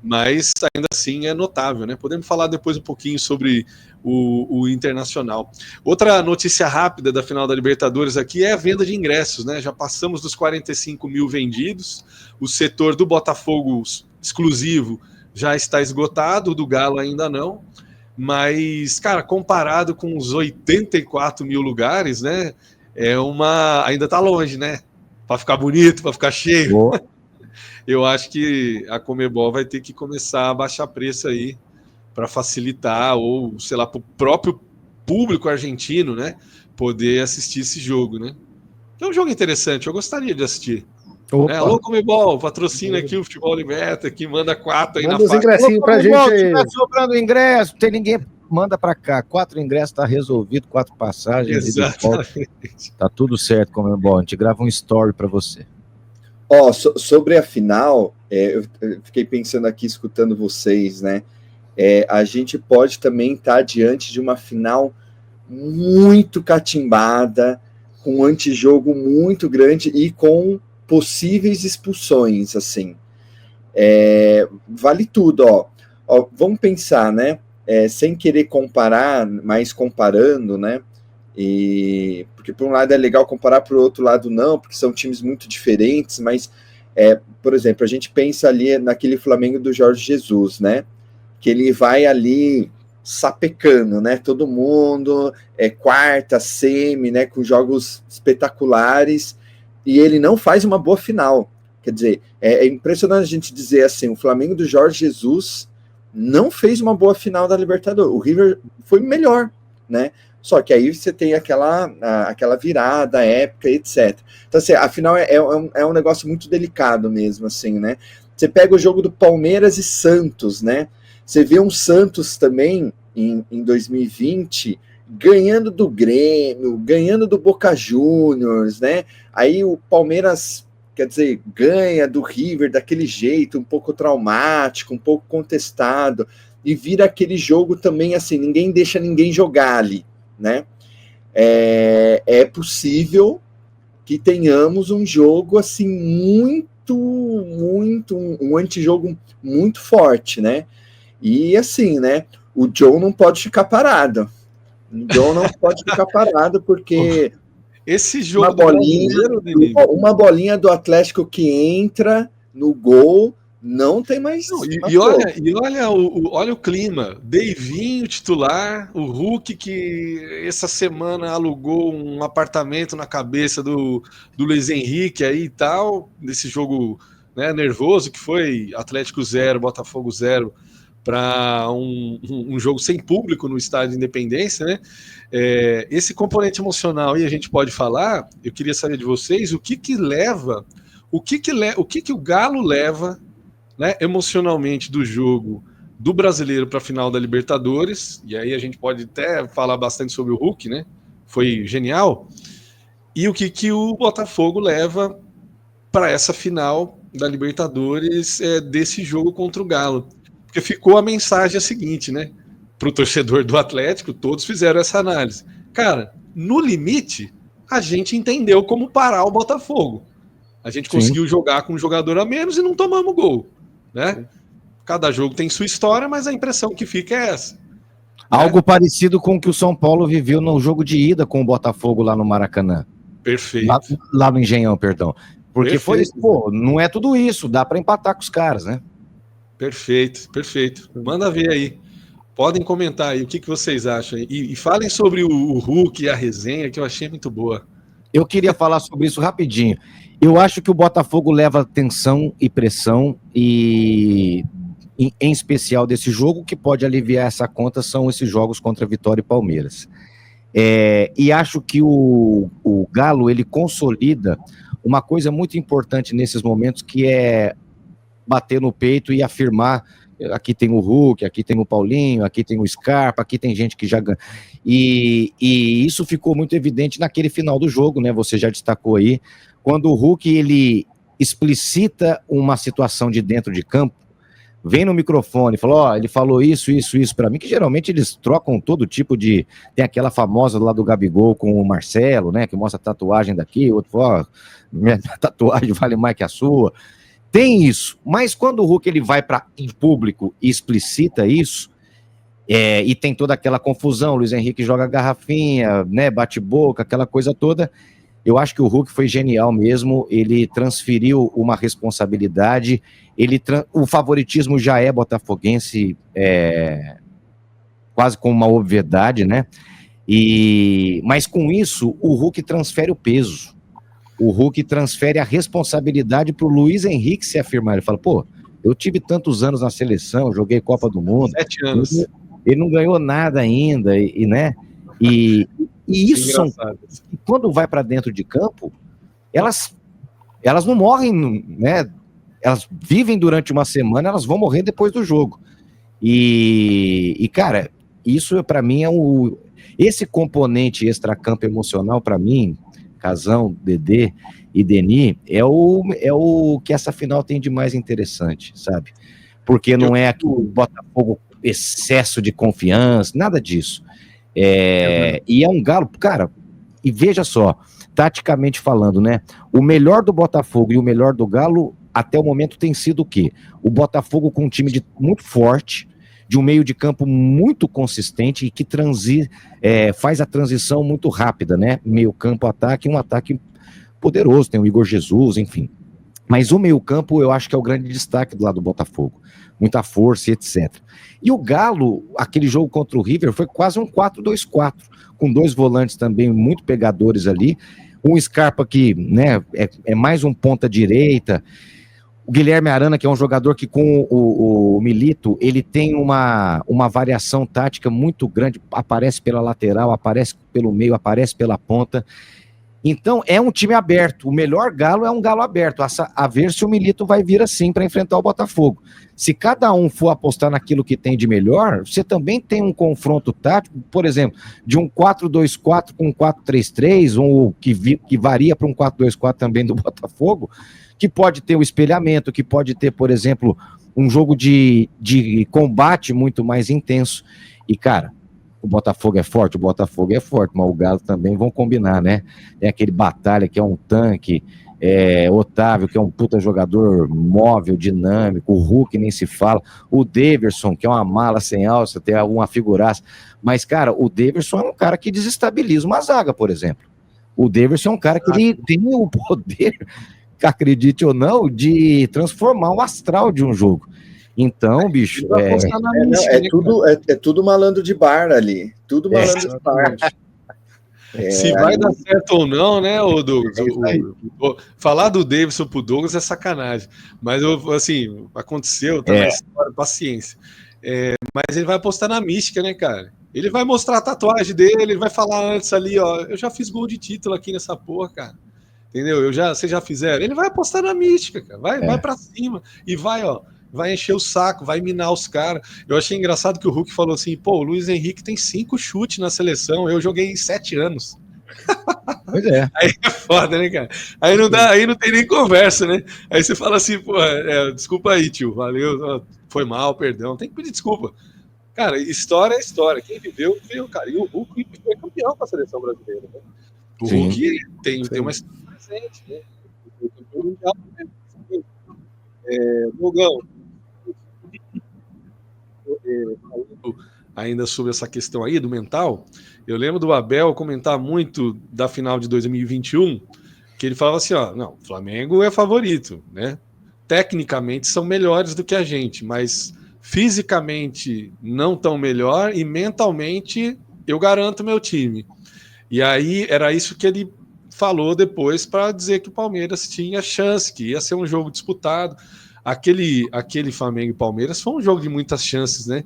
mas ainda assim é notável, né? Podemos falar depois um pouquinho sobre o Internacional. Outra notícia rápida da final da Libertadores aqui é a venda de ingressos, né? Já passamos dos 45 mil vendidos, o setor do Botafogo exclusivo já está esgotado, o do Galo ainda não, mas, cara, comparado com os 84 mil lugares, né? Ainda tá longe, né? Para ficar bonito, para ficar cheio. Boa. Eu acho que a Conmebol vai ter que começar a baixar preço aí para facilitar, ou sei lá, para o próprio público argentino, né, poder assistir esse jogo, né? É um jogo interessante, eu gostaria de assistir. Alô, Conmebol, patrocina aqui o Futebol Liberta, que manda 4 aí manda na os ingressinhos pra gente aí. Se tá sobrando ingresso, tem ninguém, manda para cá. 4 ingressos, tá resolvido, 4 passagens. Exatamente. Tá tudo certo, Conmebol. A gente grava um story para você. Ó, sobre a final, eu fiquei pensando aqui, escutando vocês, né? A gente pode também estar diante de uma final muito catimbada, com um antijogo muito grande e com possíveis expulsões, assim. Vale tudo, ó. Vamos pensar, né? Sem querer comparar, mas comparando, né? Porque por um lado é legal comparar, por outro lado não, porque são times muito diferentes, mas, por exemplo, a gente pensa ali naquele Flamengo do Jorge Jesus, né? Que ele vai ali sapecando, né? Todo mundo, quarta, semi, né? Com jogos espetaculares, e ele não faz uma boa final. Quer dizer, é impressionante a gente dizer assim, o Flamengo do Jorge Jesus não fez uma boa final da Libertadores. O River foi melhor, né? Só que aí você tem aquela virada, épica, etc. Então, assim, afinal, é um negócio muito delicado mesmo, assim, né? Você pega o jogo do Palmeiras e Santos, né? Você vê um Santos também, em 2020, ganhando do Grêmio, ganhando do Boca Juniors, né? Aí o Palmeiras, quer dizer, ganha do River daquele jeito, um pouco traumático, um pouco contestado, e vira aquele jogo também, assim, ninguém deixa ninguém jogar ali, né? É possível que tenhamos um jogo assim um antijogo muito forte, né? E assim, né? O Joe não pode ficar parado. O Joe não pode ficar parado porque esse jogo uma bolinha do Atlético que entra no gol. Não tem mais. Não, olha o clima. Deivinho titular, o Hulk que essa semana alugou um apartamento na cabeça do Luiz Henrique aí e tal, nesse jogo, né, nervoso que foi Atlético 0, Botafogo 0, para um jogo sem público no estádio de Independência, né? Esse componente emocional aí a gente pode falar. Eu queria saber de vocês o que o Galo leva, né, emocionalmente do jogo do Brasileiro para a final da Libertadores, e aí a gente pode até falar bastante sobre o Hulk, né? Foi genial. E o que o Botafogo leva para essa final da Libertadores desse jogo contra o Galo. Porque ficou a mensagem a seguinte, né? Para o torcedor do Atlético, todos fizeram essa análise. Cara, no limite, a gente entendeu como parar o Botafogo. A gente conseguiu jogar com um jogador a menos e não tomamos gol, né? Cada jogo tem sua história, mas a impressão que fica é essa. Algo parecido com o que o São Paulo viveu no jogo de ida com o Botafogo lá no Maracanã. Perfeito. Lá no Engenhão, perdão. Porque Perfeito. foi isso, pô, não é tudo isso, dá para empatar com os caras, né? Perfeito, perfeito. Manda ver aí. Podem comentar aí o que vocês acham. E falem sobre o Hulk e a resenha, que eu achei muito boa. Eu queria falar sobre isso rapidinho. Eu acho que o Botafogo leva tensão e pressão, e em especial desse jogo, que pode aliviar essa conta são esses jogos contra Vitória e Palmeiras. E acho que o Galo, ele consolida uma coisa muito importante nesses momentos, que é bater no peito e afirmar: aqui tem o Hulk, aqui tem o Paulinho, aqui tem o Scarpa, aqui tem gente que já ganha. E isso ficou muito evidente naquele final do jogo, né? Você já destacou aí, quando o Hulk, ele explicita uma situação de dentro de campo, vem no microfone e fala: ele falou isso para mim, que geralmente eles trocam todo tipo de... Tem aquela famosa lá do Gabigol com o Marcelo, né? Que mostra a tatuagem daqui, o outro fala: minha tatuagem vale mais que a sua. Tem isso, mas quando o Hulk ele vai para em público e explicita isso, e tem toda aquela confusão, Luiz Henrique joga garrafinha, né, bate boca, aquela coisa toda, eu acho que o Hulk foi genial mesmo, ele transferiu uma responsabilidade, o favoritismo já é botafoguense, quase como uma obviedade, né, mas com isso o Hulk transfere o peso. O Hulk transfere a responsabilidade para o Luiz Henrique se afirmar. Ele fala: pô, eu tive tantos anos na seleção, joguei Copa do Mundo. 7 anos. Ele não ganhou nada ainda, né? E isso são... Quando vai para dentro de campo, elas não morrem, né? Elas vivem durante uma semana, elas vão morrer depois do jogo. E cara, isso para mim esse componente extracampo emocional, para mim, Casão, Dedê e Deni, é o que essa final tem de mais interessante, sabe? Porque não é aqui o Botafogo excesso de confiança, nada disso. E é um Galo, cara, e veja só, taticamente falando, né? O melhor do Botafogo e o melhor do Galo, até o momento, tem sido o quê? O Botafogo com um time muito forte, de um meio de campo muito consistente e que faz a transição muito rápida, né? Meio campo-ataque, um ataque poderoso, tem o Igor Jesus, enfim. Mas o meio campo eu acho que é o grande destaque do lado do Botafogo. Muita força e etc. E o Galo, aquele jogo contra o River, foi quase um 4-2-4, com 2 volantes também muito pegadores ali. Um Scarpa que, né, é mais um ponta-direita. O Guilherme Arana, que é um jogador que com o Milito, ele tem uma variação tática muito grande, aparece pela lateral, aparece pelo meio, aparece pela ponta. Então é um time aberto, o melhor Galo é um Galo aberto, a ver se o Milito vai vir assim para enfrentar o Botafogo. Se cada um for apostar naquilo que tem de melhor, você também tem um confronto tático, por exemplo, de um 4-2-4 com um 4-3-3, ou que varia para um 4-2-4 também do Botafogo, que pode ter o espelhamento, que pode ter, por exemplo, um jogo de combate muito mais intenso. E, cara, o Botafogo é forte, mas o Galo também, vão combinar, né? Tem aquele Batalha, que é um tanque, Otávio, que é um puta jogador móvel, dinâmico, o Hulk nem se fala, o Daverson, que é uma mala sem alça, tem alguma figuraça. Mas, cara, o Daverson é um cara que desestabiliza uma zaga, por exemplo. O Daverson é um cara que ele tem o poder, acredite ou não, de transformar o astral de um jogo. Então, bicho, é tudo malandro de bar ali. Tudo malandro de bar. Se vai dar certo ou não, né, o Douglas? Falar do Davidson pro Douglas é sacanagem. Mas, assim, aconteceu, tá na história, paciência. Mas ele vai apostar na mística, né, cara? Ele vai mostrar a tatuagem dele, ele vai falar antes ali, ó, eu já fiz gol de título aqui nessa porra, cara. Entendeu? Vocês já fizeram? Ele vai apostar na mística, cara. Vai pra cima. E vai encher o saco, vai minar os caras. Eu achei engraçado que o Hulk falou assim: pô, o Luiz Henrique tem 5 chutes na seleção, eu joguei 7 anos. Pois é. Aí é foda, né, cara? Aí não dá, aí não tem nem conversa, né? Aí você fala assim, pô, desculpa aí, tio, valeu, foi mal, perdão, tem que pedir desculpa. Cara, história é história. Quem viveu, viu, cara. E o Hulk foi campeão com a seleção brasileira, né? O Sim. Hulk tem uma história presente, né? Foi campeão mundial, né? Lugão, falando ainda sobre essa questão aí do mental, eu lembro do Abel comentar muito da final de 2021, que ele falava assim, ó, não, o Flamengo é favorito, né? Tecnicamente são melhores do que a gente, mas fisicamente não tão melhor e mentalmente eu garanto meu time. E aí era isso que ele falou depois para dizer que o Palmeiras tinha chance, que ia ser um jogo disputado. Aquele Flamengo e Palmeiras foi um jogo de muitas chances, né?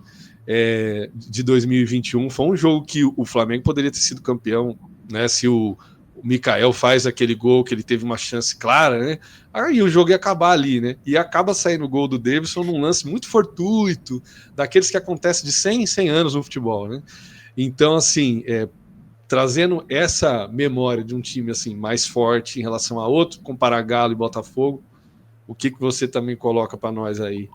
De 2021 foi um jogo que o Flamengo poderia ter sido campeão, né? Se o Mikael faz aquele gol que ele teve uma chance clara, né? Aí o jogo ia acabar ali, né? E acaba saindo o gol do Davidson num lance muito fortuito, daqueles que acontecem de 100 em 100 anos no futebol, né? Então, assim, trazendo essa memória de um time assim mais forte em relação a outro, comparar Galo e Botafogo, o que você também coloca para nós aí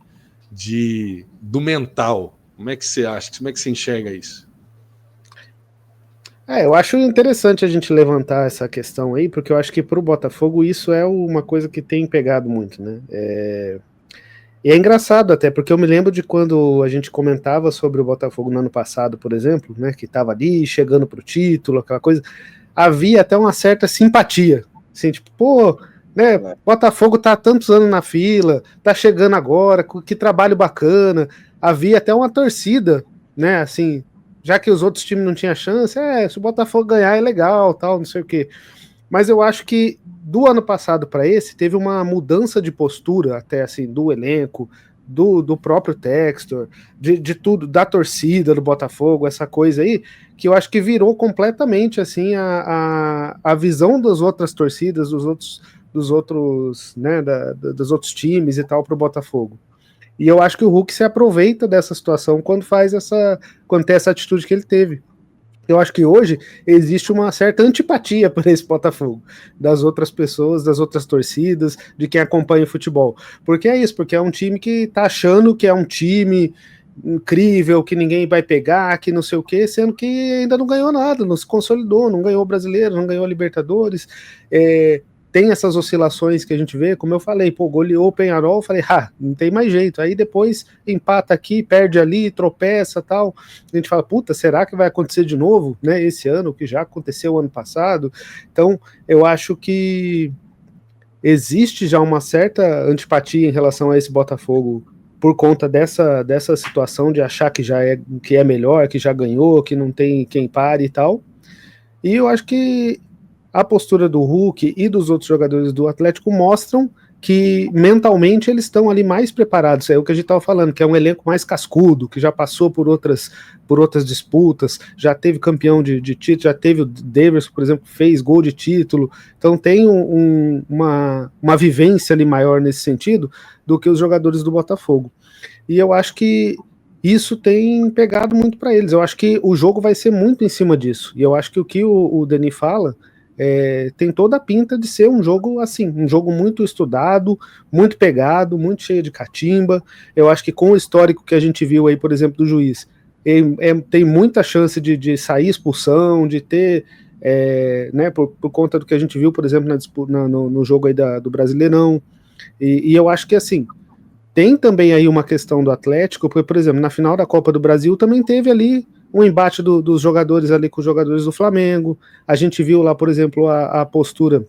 do mental? Como é que você acha? Como é que você enxerga isso? Eu acho interessante a gente levantar essa questão aí, porque eu acho que para o Botafogo isso é uma coisa que tem pegado muito, né? E é engraçado até, porque eu me lembro de quando a gente comentava sobre o Botafogo no ano passado, por exemplo, né? Que estava ali chegando para o título, aquela coisa, havia até uma certa simpatia, assim, tipo, pô, né? Botafogo tá há tantos anos na fila, tá chegando agora, que trabalho bacana. Havia até uma torcida, né? Assim, já que os outros times não tinham chance, se o Botafogo ganhar é legal, tal, não sei o quê. Mas eu acho que do ano passado para esse teve uma mudança de postura, até assim, do elenco, do próprio Textor, de tudo, da torcida do Botafogo, essa coisa aí, que eu acho que virou completamente assim a visão das outras torcidas, dos outros, né, dos outros times e tal para o Botafogo. E eu acho que o Hulk se aproveita dessa situação quando tem essa atitude que ele teve. Eu acho que hoje existe uma certa antipatia por esse Botafogo, das outras pessoas, das outras torcidas, de quem acompanha o futebol. Porque é isso, porque é um time que tá achando que é um time incrível, que ninguém vai pegar, que não sei o quê, sendo que ainda não ganhou nada, não se consolidou, não ganhou o Brasileiro, não ganhou a Libertadores. Tem essas oscilações que a gente vê, como eu falei, goleou o Peñarol, falei, não tem mais jeito, aí depois empata aqui, perde ali, tropeça, tal, a gente fala, puta, será que vai acontecer de novo, né, esse ano, que já aconteceu ano passado? Então, eu acho que existe já uma certa antipatia em relação a esse Botafogo, por conta dessa situação de achar que é melhor, que já ganhou, que não tem quem pare e tal, e eu acho que a postura do Hulk e dos outros jogadores do Atlético mostram que mentalmente eles estão ali mais preparados. É o que a gente estava falando, que é um elenco mais cascudo, que já passou por outras disputas, já teve campeão de título, já teve o Davidson, por exemplo, fez gol de título. Então tem uma vivência ali maior nesse sentido do que os jogadores do Botafogo. E eu acho que isso tem pegado muito para eles. Eu acho que o jogo vai ser muito em cima disso. E eu acho que o que o Denis fala tem toda a pinta de ser um jogo assim, um jogo muito estudado, muito pegado, muito cheio de catimba. Eu acho que com o histórico que a gente viu aí, por exemplo, do juiz, tem muita chance de sair expulsão, de ter, né, por conta do que a gente viu, por exemplo, no jogo aí do Brasileirão. E eu acho que assim, tem também aí uma questão do Atlético, porque, por exemplo, na final da Copa do Brasil também teve ali um embate dos jogadores ali com os jogadores do Flamengo. A gente viu lá, por exemplo, a postura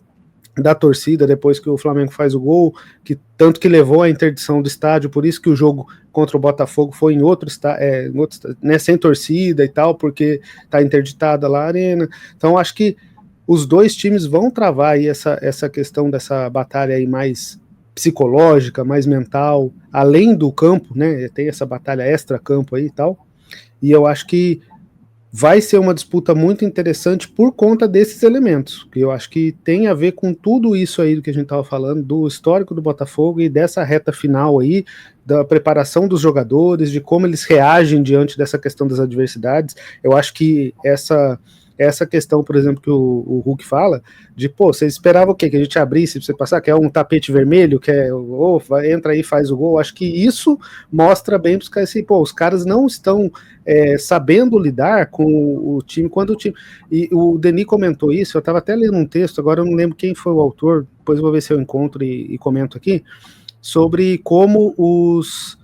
da torcida depois que o Flamengo faz o gol, que tanto que levou à interdição do estádio, por isso que o jogo contra o Botafogo foi em outro estádio, né, sem torcida e tal, porque está interditada lá a arena. Então acho que os dois times vão travar aí essa questão dessa batalha aí mais psicológica, mais mental, além do campo, né, tem essa batalha extra-campo aí e tal. E eu acho que vai ser uma disputa muito interessante por conta desses elementos, que eu acho que tem a ver com tudo isso aí do que a gente estava falando, do histórico do Botafogo e dessa reta final aí, da preparação dos jogadores, de como eles reagem diante dessa questão das adversidades. Eu acho que essa questão, por exemplo, que o Hulk fala, de, pô, você esperava o quê? Que a gente abrisse pra você passar, que é um tapete vermelho, que é, entra aí, faz o gol. Acho que isso mostra bem pros caras, assim, pô, os caras não estão sabendo lidar com o time, quando o time... E o Denis comentou isso, eu estava até lendo um texto, agora eu não lembro quem foi o autor, depois eu vou ver se eu encontro e comento aqui, sobre como os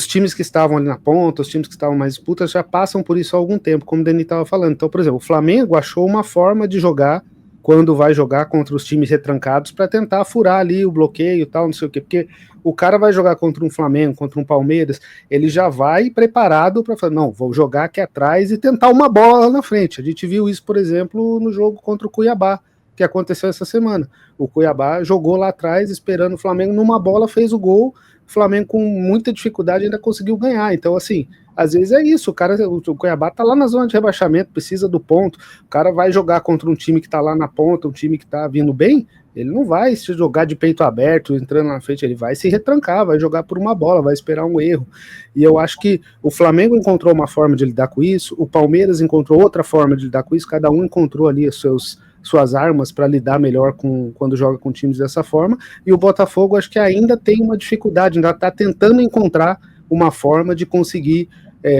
times que estavam ali na ponta, os times que estavam mais disputas, já passam por isso há algum tempo, como o Denis estava falando. Então, por exemplo, o Flamengo achou uma forma de jogar quando vai jogar contra os times retrancados para tentar furar ali o bloqueio e tal, não sei o quê, porque o cara vai jogar contra um Flamengo, contra um Palmeiras, ele já vai preparado para falar, não, vou jogar aqui atrás e tentar uma bola lá na frente. A gente viu isso, por exemplo, no jogo contra o Cuiabá, que aconteceu essa semana. O Cuiabá jogou lá atrás, esperando o Flamengo, numa bola, fez o gol, o Flamengo com muita dificuldade ainda conseguiu ganhar. Então, assim, às vezes é isso, o Cuiabá tá lá na zona de rebaixamento, precisa do ponto, o cara vai jogar contra um time que tá lá na ponta, um time que tá vindo bem, ele não vai se jogar de peito aberto, entrando na frente, ele vai se retrancar, vai jogar por uma bola, vai esperar um erro. E eu acho que o Flamengo encontrou uma forma de lidar com isso, o Palmeiras encontrou outra forma de lidar com isso, cada um encontrou ali suas armas para lidar melhor quando joga com times dessa forma, e o Botafogo acho que ainda tem uma dificuldade, ainda está tentando encontrar uma forma de conseguir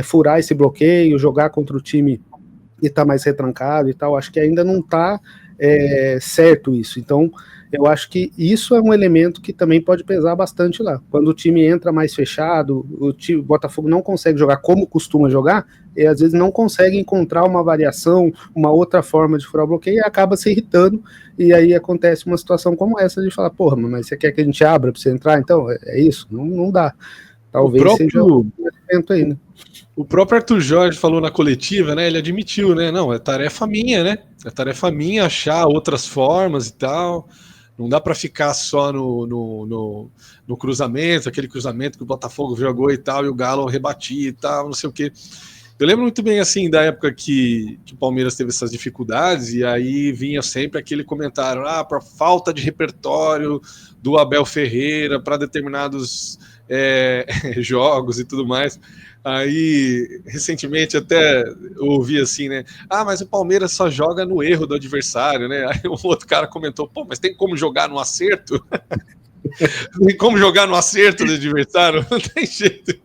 furar esse bloqueio, jogar contra o time que está mais retrancado e tal. Acho que ainda não está certo isso. Então, eu acho que isso é um elemento que também pode pesar bastante lá. Quando o time entra mais fechado, o Botafogo não consegue jogar como costuma jogar, e às vezes não consegue encontrar uma variação, uma outra forma de furar o bloqueio, e acaba se irritando, e aí acontece uma situação como essa de falar, porra, mas você quer que a gente abra para você entrar? Então, é isso? Não dá. Talvez seja um elemento aí, né? O próprio Arthur Jorge falou na coletiva, né? Ele admitiu, né? Não, é tarefa minha, né? É tarefa minha achar outras formas e tal. Não dá para ficar só no cruzamento, aquele cruzamento que o Botafogo jogou e tal, e o Galo rebatia e tal, não sei o quê. Eu lembro muito bem, assim, da época que o Palmeiras teve essas dificuldades, e aí vinha sempre aquele comentário, por falta de repertório do Abel Ferreira para determinados jogos e tudo mais. Aí, recentemente, até ouvi assim, né? Mas o Palmeiras só joga no erro do adversário, né? Aí um outro cara comentou, mas tem como jogar no acerto? Tem como jogar no acerto do adversário? Não tem jeito.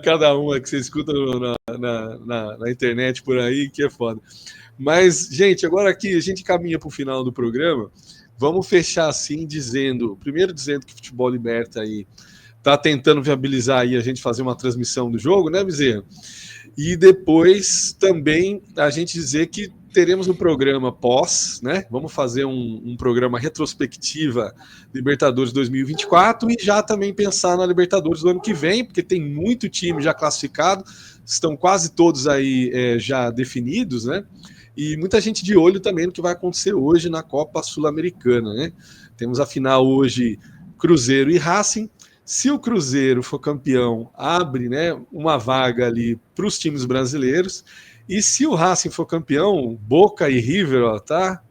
Cada uma que você escuta na internet por aí, que é foda. Mas, gente, agora aqui a gente caminha para o final do programa. Vamos fechar assim, primeiro dizendo que o Futebol Liberta aí tá tentando viabilizar aí a gente fazer uma transmissão do jogo, né, Bezerra? E depois também a gente dizer que teremos um programa pós, né? Vamos fazer um programa retrospectiva Libertadores 2024 e já também pensar na Libertadores do ano que vem, porque tem muito time já classificado, estão quase todos aí já definidos, né? E muita gente de olho também no que vai acontecer hoje na Copa Sul-Americana, né? Temos a final hoje Cruzeiro e Racing. Se o Cruzeiro for campeão, abre, né, uma vaga ali para os times brasileiros. E se o Racing for campeão, Boca e River, tá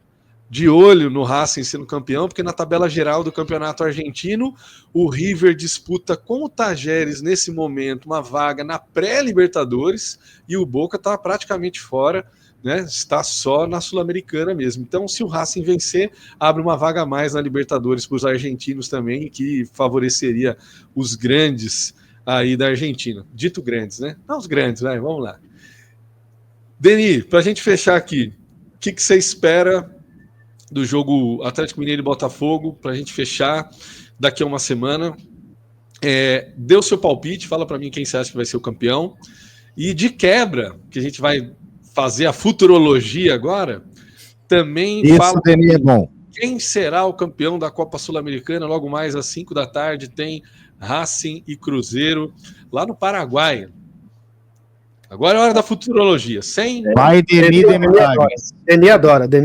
de olho no Racing sendo campeão, porque na tabela geral do campeonato argentino, o River disputa com o Tajeres, nesse momento, uma vaga na pré-Libertadores, e o Boca está praticamente fora, né, está só na Sul-Americana mesmo. Então, se o Racing vencer, abre uma vaga a mais na Libertadores para os argentinos também, que favoreceria os grandes aí da Argentina. Dito grandes, né? Não os grandes, vai, vamos lá. Denis, para a gente fechar aqui, o que você espera do jogo Atlético Mineiro e Botafogo, para a gente fechar daqui a uma semana? Dê o seu palpite, fala para mim quem você acha que vai ser o campeão. E de quebra, que a gente vai fazer a futurologia agora, também isso, fala Denis, é bom. Quem será o campeão da Copa Sul-Americana. Logo mais às 5 da tarde tem Racing e Cruzeiro lá no Paraguai. Agora é hora da futurologia. Vai, Denis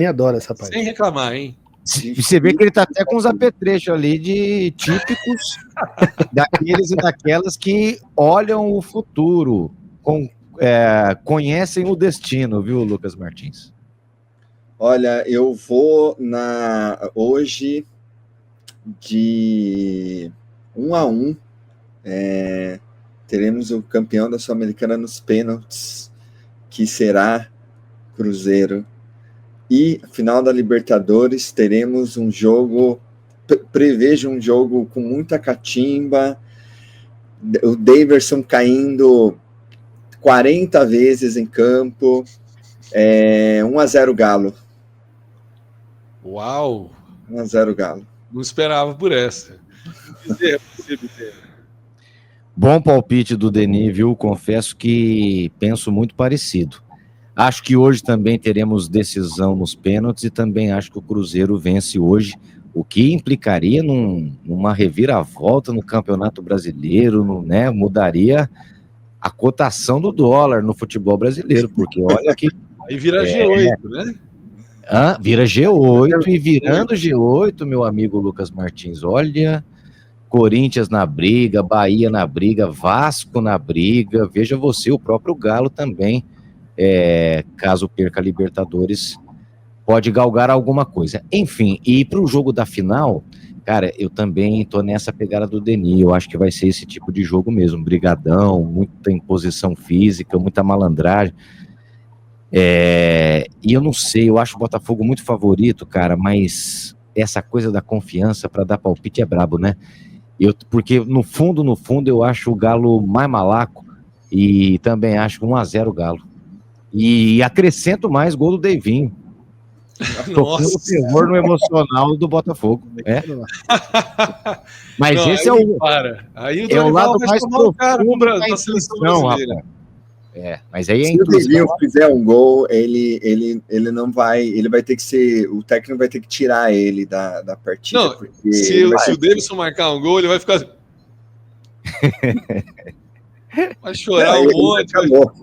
adora essa parte. Sem reclamar, hein? Você vê que ele tá até com uns apetrechos ali de típicos daqueles e daquelas que olham o futuro, conhecem o destino, viu, Lucas Martins? Olha, eu vou hoje de 1-1. Teremos o campeão da Sul-Americana nos pênaltis, que será Cruzeiro. E final da Libertadores teremos um jogo, prevejo um jogo com muita catimba, o Daverson caindo 40 vezes em campo, 1-0 Galo. Uau! 1-0 Galo. Não esperava por essa. Bom palpite do Denis, viu? Confesso que penso muito parecido. Acho que hoje também teremos decisão nos pênaltis e também acho que o Cruzeiro vence hoje, o que implicaria numa reviravolta no Campeonato Brasileiro, né? Mudaria a cotação do dólar no futebol brasileiro, porque olha que... Aí vira G8, né? Vira G8 e virando G8, meu amigo Lucas Martins, olha... Corinthians na briga, Bahia na briga, Vasco na briga, veja você, o próprio Galo também, caso perca a Libertadores, pode galgar alguma coisa. Enfim, e para o jogo da final, cara, eu também tô nessa pegada do Denis, eu acho que vai ser esse tipo de jogo mesmo, brigadão, muita imposição física, muita malandragem, e eu não sei, eu acho o Botafogo muito favorito, cara, mas essa coisa da confiança para dar palpite é brabo, né? Porque no fundo, eu acho o Galo mais malaco e também acho 1-0 Galo. E acrescento mais gol do Deivinho. Tocando o terror no emocional do Botafogo. Mas não, esse aí é o lado mais profundo da seleção brasileira. Mas aí se o Deivinho fizer um gol, ele não vai, ele vai ter que ser, o técnico vai ter que tirar ele da partida. Não, se o Davidson marcar um gol, ele vai ficar vai chorar um monte.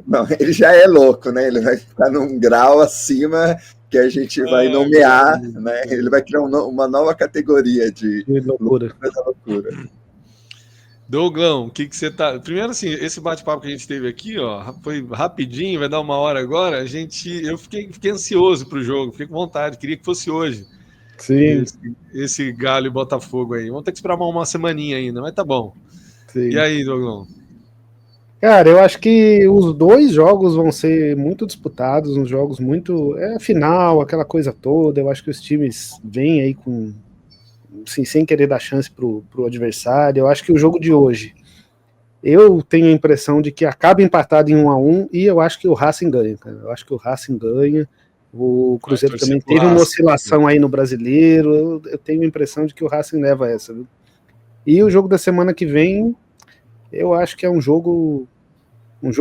Não, ele já é louco, né? Ele vai ficar num grau acima que a gente vai nomear, né? Ele vai criar uma nova categoria de loucura. Douglão, o que você tá... Primeiro, assim, esse bate-papo que a gente teve aqui, ó, foi rapidinho, vai dar 1 hora agora. Eu fiquei ansioso pro jogo, fiquei com vontade, queria que fosse hoje. Sim. Esse Galo e Botafogo aí. Vamos ter que esperar uma semaninha ainda, mas tá bom. Sim. E aí, Douglão? Cara, eu acho que os 2 jogos vão ser muito disputados, uns jogos muito... final, aquela coisa toda. Eu acho que os times vêm aí com... Assim, sem querer dar chance pro adversário. Eu acho que o jogo de hoje, eu tenho a impressão de que acaba empatado em 1-1 e eu acho que o Racing ganha, cara. Eu acho que o Racing ganha. O Cruzeiro também teve uma oscilação aí no Brasileiro. Eu tenho a impressão de que o Racing leva essa, viu? E o jogo da semana que vem, eu acho que é um jogo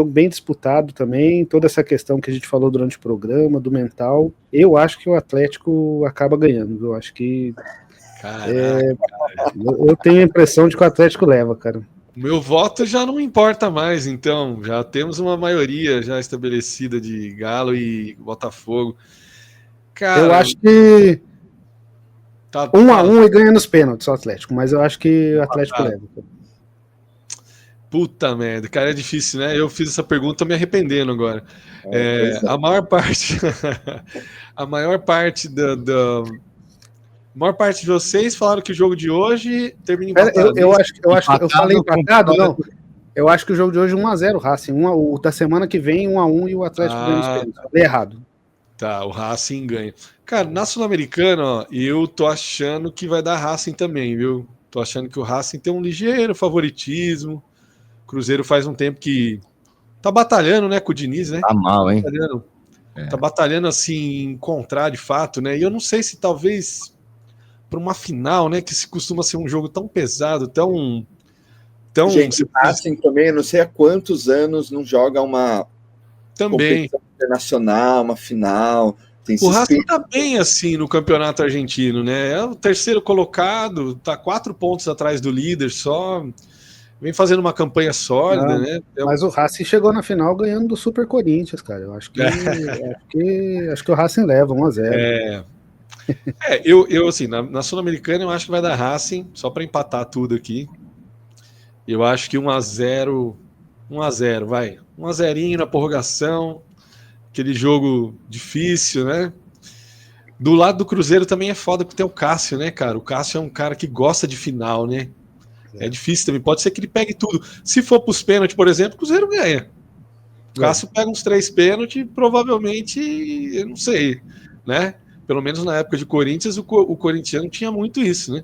bem disputado também. Toda essa questão que a gente falou durante o programa, do mental, eu acho que o Atlético acaba ganhando. Eu acho que eu tenho a impressão de que o Atlético leva, cara. O meu voto já não importa mais, então. Já temos uma maioria já estabelecida de Galo e Botafogo. Cara, eu acho que 1-1 e ganha nos pênaltis o Atlético, mas eu acho que o Atlético leva. Puta merda, cara, é difícil, né? Eu fiz essa pergunta, tô me arrependendo agora. A maior parte a maior parte de vocês falaram que o jogo de hoje termina empatado. Eu acho que eu falei empatado, não. Eu acho que o jogo de hoje é 1-0 Racing. O da semana que vem 1-1 e o Atlético ganha nos pênaltis. Falei errado. Tá, o Racing ganha. Cara, na Sul-Americana, ó, eu tô achando que vai dar Racing também, viu? Tô achando que o Racing tem um ligeiro favoritismo. O Cruzeiro faz um tempo que tá batalhando, né, com o Diniz, né? Tá mal, hein? Tá batalhando, assim, encontrar de fato, né? E eu não sei se talvez para uma final, né, que se costuma ser um jogo tão pesado, tão gente, assim também, eu não sei há quantos anos não joga uma competição internacional, uma final. O Racing tá bem assim no campeonato argentino, né? É o terceiro colocado, tá 4 pontos atrás do líder só, vem fazendo uma campanha sólida, né? Mas o Racing chegou na final ganhando do Super Corinthians, cara. Eu acho que acho que o Racing leva 1-0. Eu assim, na Sul-Americana eu acho que vai dar Racing, só para empatar tudo aqui. Eu acho que 1-0, vai. 1-0 na prorrogação, aquele jogo difícil, né? Do lado do Cruzeiro também é foda porque tem o Cássio, né, cara? O Cássio é um cara que gosta de final, né? É difícil também, pode ser que ele pegue tudo. Se for pros pênaltis, por exemplo, o Cruzeiro ganha. O Cássio pega uns 3 pênaltis, provavelmente, eu não sei, né? Pelo menos na época de Corinthians, o corintiano tinha muito isso, né?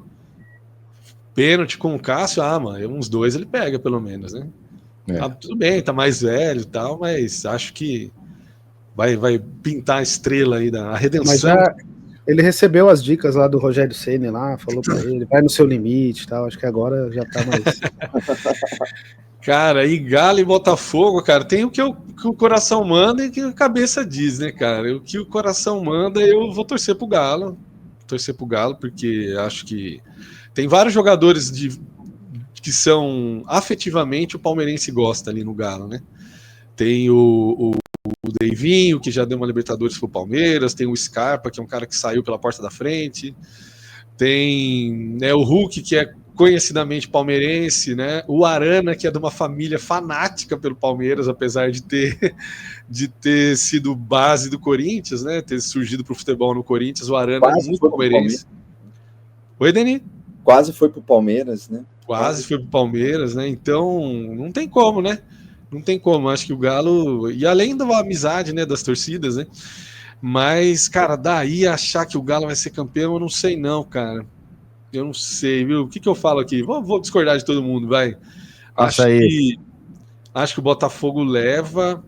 Pênalti com o Cássio, mano, uns 2 ele pega, pelo menos, né? Tudo bem, tá mais velho e tal, mas acho que vai pintar a estrela aí da redenção. Mas ele recebeu as dicas lá do Rogério Ceni lá, falou pra ele, vai no seu limite e tal, acho que agora já tá mais... Cara, e Galo e Botafogo, cara, tem o que o coração manda e o que a cabeça diz, né, cara? O que o coração manda, eu vou torcer pro Galo, porque acho que tem vários jogadores que são afetivamente o palmeirense gosta ali no Galo, né? Tem o Deivinho, que já deu uma Libertadores pro Palmeiras, tem o Scarpa, que é um cara que saiu pela porta da frente, tem o Hulk, que é conhecidamente palmeirense, né? O Arana, que é de uma família fanática pelo Palmeiras, apesar de ter sido base do Corinthians, né? Ter surgido pro futebol no Corinthians, o Arana é muito palmeirense. Oi, Deni? Quase foi pro Palmeiras, né? Quase foi pro Palmeiras, né? Então, não tem como, né? Não tem como. Acho que o Galo... E além da amizade, né, das torcidas, né? Mas, cara, daí achar que o Galo vai ser campeão, eu não sei não, cara. Eu não sei, viu? O que eu falo aqui? Vou discordar de todo mundo, vai. Acho que o Botafogo leva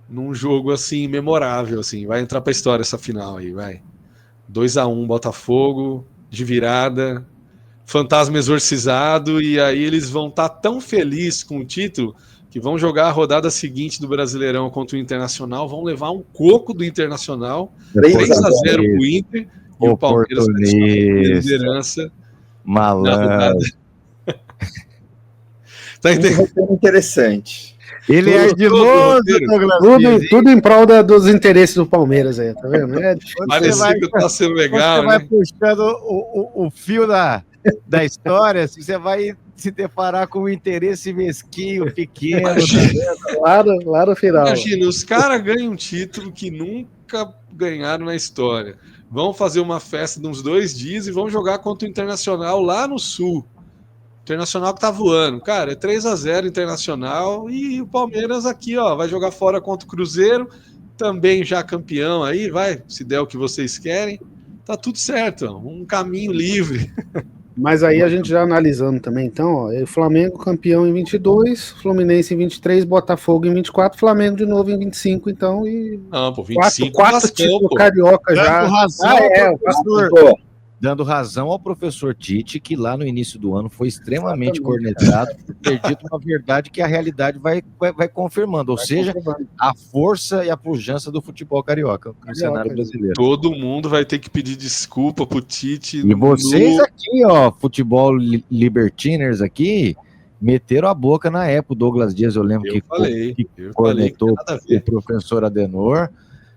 num jogo, assim, memorável, assim. Vai entrar pra história essa final aí, vai. 2-1 Botafogo, de virada... Fantasma exorcizado, e aí eles vão estar tão felizes com o título que vão jogar a rodada seguinte do Brasileirão contra o Internacional, vão levar um coco do Internacional, 3-0 pro Inter, e o Palmeiras vai ter liderança na rodada. Tá entendendo? Interessante. Ele é ardiloso, tudo em prol dos interesses do Palmeiras aí, tá vendo? Parecia que tá sendo legal, você vai puxando o fio da história, você vai se deparar com um interesse mesquinho, pequeno. Lá no final. Imagina, os caras ganham um título que nunca ganharam na história. Vão fazer uma festa de uns 2 dias e vão jogar contra o Internacional lá no Sul. Internacional que tá voando. Cara, é 3-0 Internacional e o Palmeiras aqui, ó, vai jogar fora contra o Cruzeiro, também já campeão aí, vai, se der o que vocês querem. Tá tudo certo, ó, um caminho livre. Mas aí a gente já analisando também, então, ó, o Flamengo campeão em 22, Fluminense em 23, Botafogo em 24, Flamengo de novo em 25, então, e... Não, pô, 25 quatro títulos carioca já. Dando razão ao professor Tite, que lá no início do ano foi extremamente cornetado, por ter dito uma verdade que a realidade vai confirmando, ou seja, a força e a pujança do futebol carioca no cenário brasileiro. Todo mundo vai ter que pedir desculpa pro Tite. E vocês aqui, ó, futebol libertiners aqui, meteram a boca na época. O Douglas Dias, eu lembro que cornetou o professor Adenor.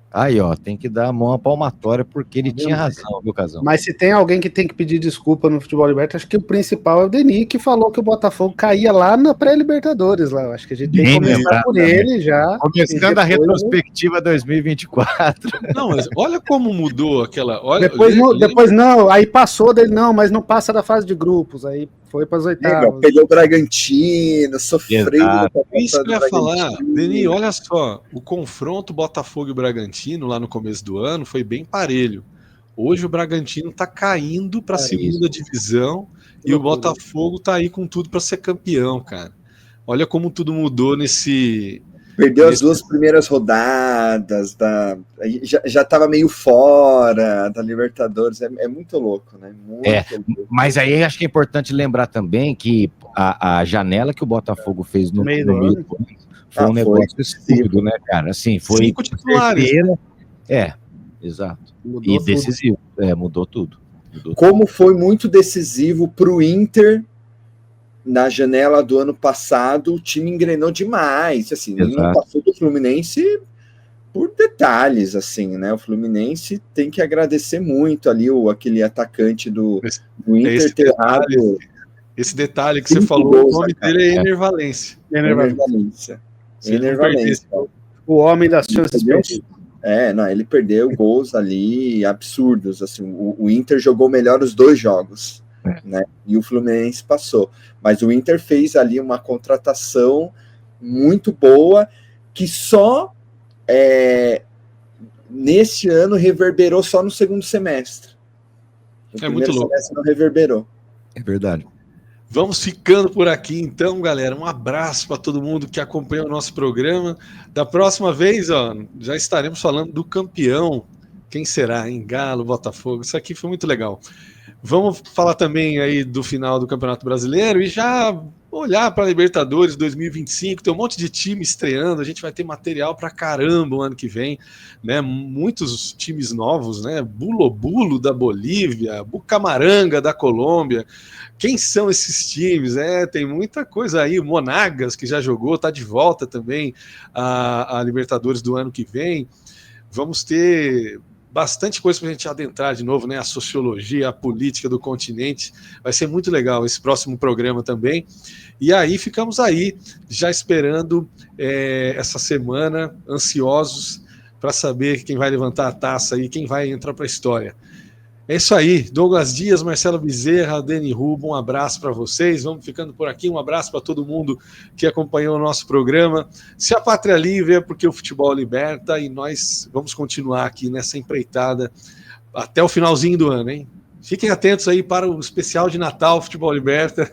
Aí, ó, tem que dar a mão à palmatória, porque ele tinha razão, viu, Casão? Mas se tem alguém que tem que pedir desculpa no futebol liberta, acho que o principal é o Denis, que falou que o Botafogo caía lá na pré-Libertadores. Lá. Acho que a gente tem que começar por ele já. Começando a retrospectiva 2024. Não, mas olha como mudou aquela... Olha, depois não, aí passou dele, não, mas não passa da fase de grupos, aí foi para as oitavas. Pegou o Bragantino, sofreu. Isso que eu ia falar, Denis, olha só, o confronto Botafogo e Bragantino lá no começo do ano foi bem parelho. Hoje o Bragantino tá caindo para a segunda divisão e o Botafogo tá aí com tudo para ser campeão, cara. Olha como tudo mudou nesse... Perdeu as 2 primeiras rodadas, já tava meio fora da Libertadores, é muito louco, né? Muito louco. Mas aí acho que é importante lembrar também que a janela que o Botafogo fez no meio do ano foi um negócio estúpido, né, cara? Assim, foi 5 titulares. Exato. Mudou e decisivo. Mudou tudo. Como foi muito decisivo pro Inter na janela do ano passado, o time engrenou demais, assim, não passou do Fluminense por detalhes, assim, né? O Fluminense tem que agradecer muito ali aquele atacante do Inter ter errado. Esse detalhe que você falou, o nome dele é Ener Valencia. Ener Valencia. O homem das chances perdidas. Ele perdeu gols ali absurdos, assim, o Inter jogou melhor os 2 jogos. Né? E o Fluminense passou, mas o Inter fez ali uma contratação muito boa, que só neste ano reverberou só no segundo semestre. No primeiro semestre não reverberou. É verdade. Vamos ficando por aqui, então, galera. Um abraço para todo mundo que acompanha o nosso programa. Da próxima vez, já estaremos falando do campeão. Quem será, hein? Galo, Botafogo. Isso aqui foi muito legal. Vamos falar também aí do final do Campeonato Brasileiro e já olhar para a Libertadores 2025. Tem um monte de time estreando. A gente vai ter material para caramba o ano que vem, né? Muitos times novos, né? Bulo da Bolívia, Bucamaranga da Colômbia. Quem são esses times? Tem muita coisa aí. Monagas, que já jogou, está de volta também a Libertadores do ano que vem. Vamos ter bastante coisa para a gente adentrar de novo, né? A sociologia, a política do continente. Vai ser muito legal esse próximo programa também. E aí ficamos aí, já esperando essa semana, ansiosos para saber quem vai levantar a taça e quem vai entrar para a história. É isso aí, Douglas Dias, Marcelo Bezerra, Deni Rubo, um abraço para vocês, vamos ficando por aqui, um abraço para todo mundo que acompanhou o nosso programa. Se a pátria é livre é porque o futebol liberta e nós vamos continuar aqui nessa empreitada até o finalzinho do ano, hein? Fiquem atentos aí para o especial de Natal Futebol Liberta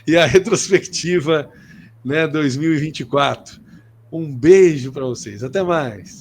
e a retrospectiva, né, 2024. Um beijo para vocês, até mais.